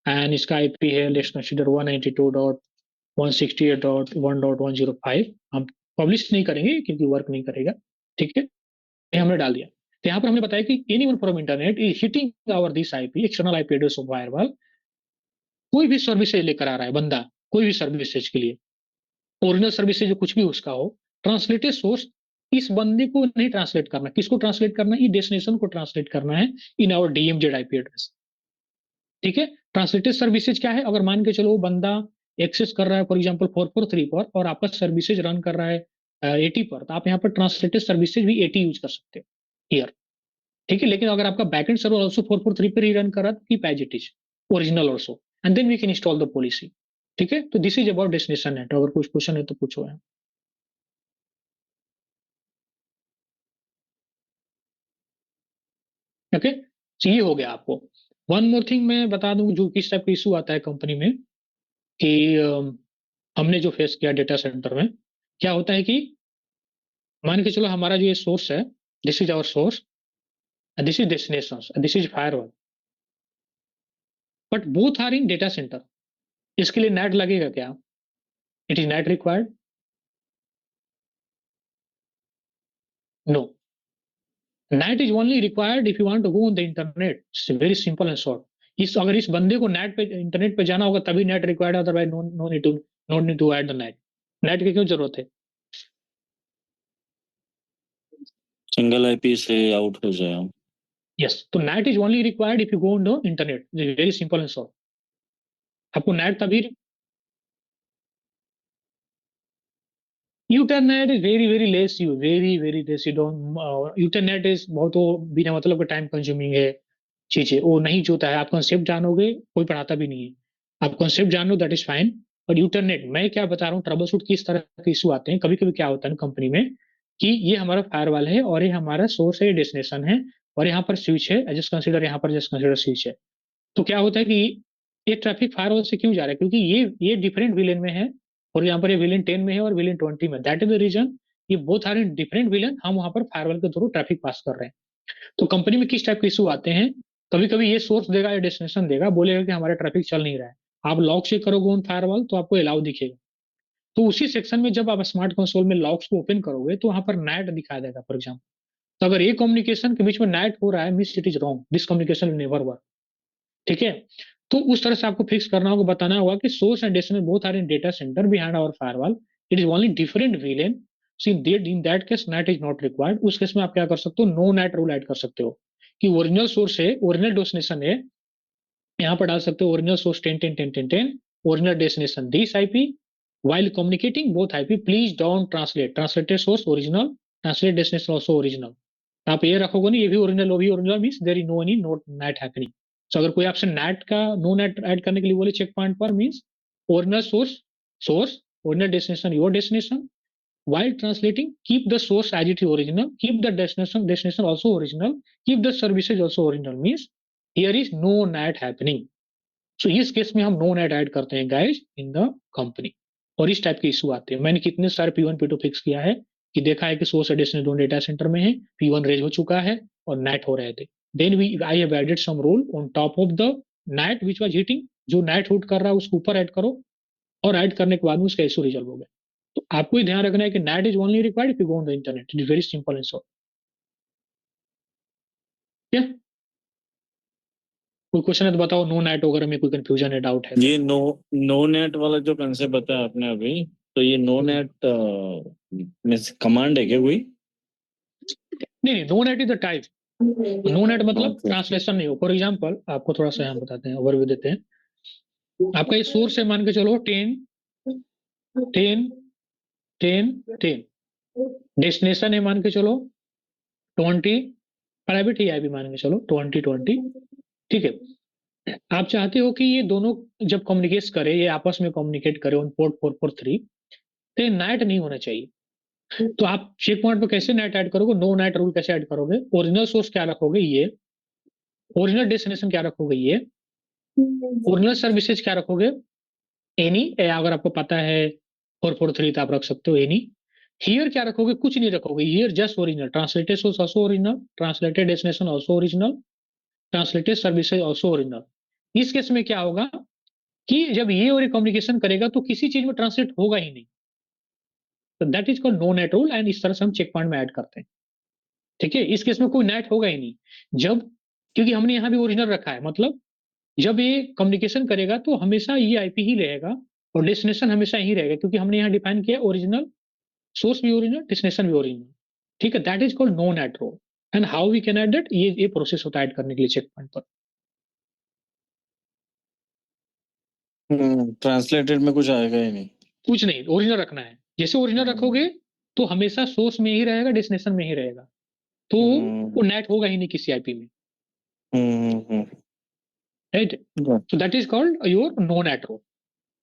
and इसका आईपी है लेट्स कंसीडर 192.168.1.105। हम पब्लिश नहीं करेंगे क्योंकि वर्क नहीं करेगा। ठीक है, ये हमने डाल दिया। तो यहाँ पर हमने बताया कि any one from internet is hitting our this IP external IP address of firewall, कोई भी सर्विस लेकर आ रहा है बंदा, कोई भी सर्विसेज के लिए, ओरिजिनल सर्विसेज जो कुछ भी उसका हो, ट्रांसलेटेड सोर्स इस बंदे को नहीं ट्रांसलेट करना, किसको ट्रांसलेट करना है, डेस्टिनेशन को ट्रांसलेट करना है in our DMZ IP address. ठीक है, ट्रांसलेटेड सर्विसेज क्या है, अगर मान के चलो वो बंदा एक्सेस कर रहा है फॉर एग्जांपल 443 पर और आपका सर्विसेज रन कर रहा है 80 पर, तो आप यहाँ पर ट्रांसलेटेड सर्विसेज भी 80 यूज कर सकते हो हियर। ठीक है, लेकिन अगर आपका बैकएंड सर्वर ऑल्सो 443 पर ही रन कर रहा है तो keep as it is original also, and then we can install the policy. ठीक है, तो this is about destination NAT. अगर कुछ क्वेश्चन है तो पूछो है। ओके, तो ये हो गया आपको। वन मोर थिंग मैं बता दूं जो किस टाइप का इशू आता है कंपनी में, कि हमने जो फेस किया डेटा सेंटर में, क्या होता है कि मान के चलो हमारा जो ये सोर्स है, this is our source, this is destination, this is firewall, but both are in data center. इसके लिए नेट लगेगा क्या? It is NAT required? No, NAT is only required if you want to go on the internet. It's very simple and short. इस अगर इस बंदे को नेट पे इंटरनेट पे जाना होगा तभी नेट रिक्वायर्ड है, otherwise no need to add the NAT. NAT की क्यों जरूरत है? सिंगल आईपी से आउट हो जाए हम। यस, तो NAT is only required if you go on the internet, very simple and short. आपको नेट तभी, internet is very very less you, very very less you don't, internet is बहुत वो बिना मतलब का टाइम कंज्यूमिंग है चीज है, वो नहीं जोता है। आप कॉन्सेप्ट जानोगे, कोई पढ़ाता भी नहीं है। आप कॉन्सेप्ट जान लो दैट इज फाइन, बट यूटरनेट मैं क्या बता रहा हूँ, ट्रबल शूट किस तरह के इशू आते हैं। कभी कभी क्या होता है कंपनी में कि ये हमारा फायरवॉल है और ये हमारा सोर्स है, डेस्टिनेशन है, और यहाँ पर स्विच है, जस्ट कंसिडर यहाँ पर जस्ट कंसिडर स्विच है। तो क्या होता है कि ये ट्रैफिक फायरवॉल से क्यों जा रहा है, क्योंकि ये डिफरेंट विलेन में है, और यहाँ पर ये विलेन 10 में है और विलेन 20 में। दैट इज द रीजन, ये both are in different VLAN, हम वहां पर फायरवॉल के थ्रू ट्रैफिक पास कर रहे हैं। तो कंपनी में किस टाइप के इशू आते हैं, कभी कभी ये सोर्स देगा या डेस्टिनेशन देगा, बोलेगा कि हमारा ट्रैफिक चल नहीं रहा है। आप लॉग चेक करोगे ऑन फायरवॉल तो आपको अलाउ दिखेगा। तो उसी सेक्शन में जब आप स्मार्ट कंसोल में लॉग्स को ओपन करोगे तो वहां पर नेट दिखा देगा फॉर एग्जाम्पल। तो अगर ये कम्युनिकेशन के बीच में नेट हो रहा है, means it is wrong, this communication never work. ठीक है, तो उस तरह से आपको फिक्स करना होगा, बताना होगा कि source and destination both are in data center behind our firewall, it is only different VLAN. In that case NAT is not required. उस केस में आप क्या कर सकते हो, नो नेट रूल ऐड कर सकते हो, कि ओरिजिनल सोर्स है, ओरिजिनल डेस्टिनेशन है, यहाँ पर डाल सकते हो original source 10 10 10 10 10, original destination this IP, while communicating both IP please don't translate, translated source original, translate destination also original। आप ये रखोगे ना, ये भी ओरिजिनल वो भी original, means there is no any not NAT happening. So अगर कोई आपसे नेट का नो नेट ऐड करने के लिए बोले चेक पॉइंट पर, means original source original destination your destination, while translating keep the source as it is original, keep the destination also original, keep the services also original, means here is no net happening। सो इस केस में हम नो नेट ऐड करते हैं गाइस इन द कंपनी। और इस टाइप के इशू आते हैं। मैंने कितने सारे P1 P2 फिक्स किया है, कि देखा है कि सोर्स एडिशनल दोनों डेटा सेंटर में है, P1 रेज हो चुका है और नेट हो रहे थे। Then we I have added some rule on top of the NAT which was hitting, जो नेट हुट कर रहा है उसके ऊपर ऐड करो, और ऐड करने के बाद में उसका इशू रिजल्व हो गया। तो आपको ही ध्यान रखना है कि net is only required if you go on the internet, it is very simple and solve. क्या कोई क्वेश्चन है तो बताओ, नो नेट वगैरह में कोई कंफ्यूजन है, डाउट है तो। ये नो नेट वाला जो कंसेप्ट बताया आपने अभी, तो ये नो हम्म। नेट में कमांड है क्या कोई? नहीं नहीं, no NAT is the type. No NAT मतलब ओके। ट्रांसलेशन नहीं हो। फॉर एग्जाम्पल आपको थोड़ा सा हम बताते हैं, ओवरव्यू देते हैं। आपका ये सोर्स है, मान के चलो 10 10 10 10, डेस्टिनेशन है मान के चलो 20, प्राइवेट ही है भी मान के चलो 20 20। ठीक है, आप चाहते हो कि ये दोनों जब कम्युनिकेट करे, ये आपस में कम्युनिकेट करे ऑन पोर्ट 443, तो नेट नहीं होना चाहिए। तो आप चेक पॉइंट पर कैसे नेट ऐड करोगे, नो नेट रूल कैसे ऐड करोगे, ओरिजिनल सोर्स क्या रखोगे ये, ओरिजिनल डेस्टिनेशन क्या रखोगे ये, ओरिजिनल सर्विसेज क्या रखोगे एनी, अगर आपको पता है 443 तो आप रख सकते हो एनी। हियर क्या रखोगे, कुछ नहीं रखोगे, here just original, translated source also original, translated destination also original, translated services also original. इस केस में क्या होगा कि जब ये और कम्युनिकेशन करेगा तो किसी चीज में ट्रांसलेट होगा ही नहीं। तो that is called no NAT rule, and इस तरह से हम चेक पॉइंट में ऐड करते हैं। ठीक है, इस केस में कोई नेट होगा ही नहीं जब, क्योंकि हमने यहाँ भी ओरिजिनल रखा है, मतलब जब ये कम्युनिकेशन करेगा तो हमेशा ये आईपी ही रहेगा, और डेस्टिनेशन हमेशा यही रहेगा, क्योंकि हमने यहाँ डिफाइन किया ओरिजिनल, सोर्स भी ओरिजिनल, डेस्टिनेशन भी ओरिजिनल। ठीक है, that is called no NAT rule. And how we can add that, ये प्रोसेस होता है ऐड करने के लिए चेक पॉइंट पर। ट्रांसलेटेड में कुछ आएगा ही नहीं। कुछ नहीं, ओरिजिनल रखना है। जैसे ओरिजिनल रखोगे तो हमेशा सोर्स में ही रहेगा, डेस्टिनेशन में ही रहेगा, तो वो नेट होगा ही नहीं किसी आईपी में, right. So that is called your no NAT rule.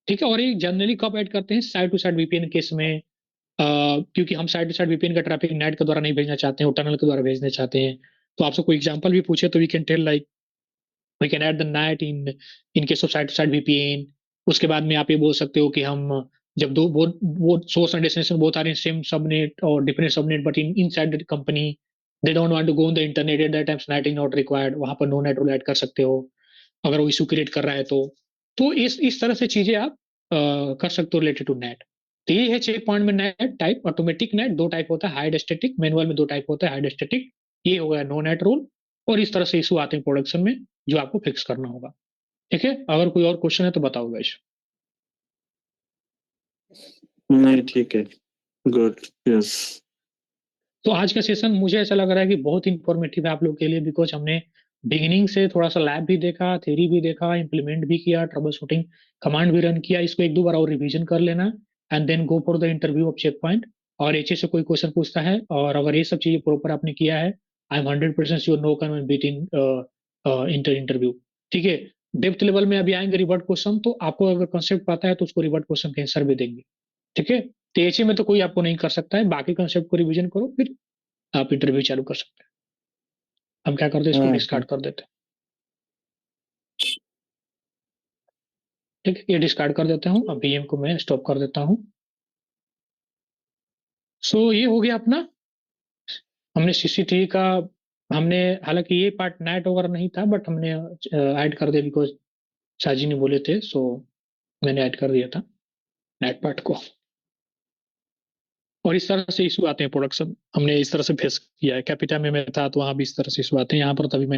ठीक है, और ये जनरली कब ऐड करते हैं, site to site VPN case में, क्योंकि हम साइड टू साइड वीपीएन का ट्रैफिक नेट के द्वारा नहीं भेजना चाहते हैं, वो टनल के द्वारा भेजने चाहते हैं। तो आपसे कोई एग्जांपल भी पूछे तो we can tell like we can add the NAT in case of site to site VPN. उसके बाद में आप ये बोल सकते हो कि हम जब दो वो source and destination both are in same subnet और different subnet, but in inside the company they don't want to go on the internet, at that times NAT is not required, वहां पर नो नेट रूल ऐड कर सकते हो अगर वो इशू क्रिएट कर रहा है तो इस तरह से चीजें आप कर सकते हो रिलेटेड टू नेट। तो ये है चेक पॉइंट में नेट टाइप। ऑटोमेटिक नेट दो टाइप होता है, हाइड स्टैटिक, मैनुअल में दो टाइप होता है, हाइड स्टैटिक, ये हो गया नो नेट रूल। और इस तरह से इशू आते हैं प्रोडक्शन में जो आपको फिक्स करना होगा। ठीक है, अगर कोई और क्वेश्चन है तो बताओ गाइस। नहीं ठीक है, गुड, यस। तो आज का सेशन मुझे ऐसा लग रहा है कि बहुत इंफॉर्मेटिव है आप लोग के लिए, बिकॉज हमने बिगिनिंग से थोड़ा सा लैब भी देखा, थ्योरी भी देखा, इंप्लीमेंट भी किया, ट्रबल शूटिंग कमांड भी रन किया। इसको एक दो बार और रिवीजन कर लेना and then go for the interview of check point. और एचए से कोई क्वेश्चन पूछता है और अगर ये सब चीजें प्रॉपर आपने किया है, I am 100% sure no can beat in interview. ठीक है, डेप्थ लेवल में अभी आएंगे रिवर्ट क्वेश्चन, तो आपको अगर कंसेप्ट पता है तो उसको रिवर्ट क्वेश्चन के आंसर भी देंगे। ठीक है, तो एचए में तो कोई आपको नहीं कर सकता है, बाकी कंसेप्ट को रिवीजन करो, फिर आप इंटरव्यू चालू कर सकते हैं। हम क्या करते हैं, इसको डिस्कार्ड कर देते हैं। ठीक है, ये डिस्कार्ड कर देता हूँ, अब वीएम को मैं स्टॉप कर देता हूँ। सो ये हो गया अपना, हमने सीसीटीवी का, हमने, हालांकि ये पार्ट नेट वगैरह नहीं था बट हमने ऐड कर दिया बिकॉज शाहजी ने बोले थे, सो मैंने ऐड कर दिया था नेट पार्ट को। और इस तरह से इशू आते हैं प्रोडक्शन, हमने इस तरह से फेस किया है। कैपिटा में मैं था तो वहां भी इस तरह से इशू आते हैं, यहाँ पर तभी मैंने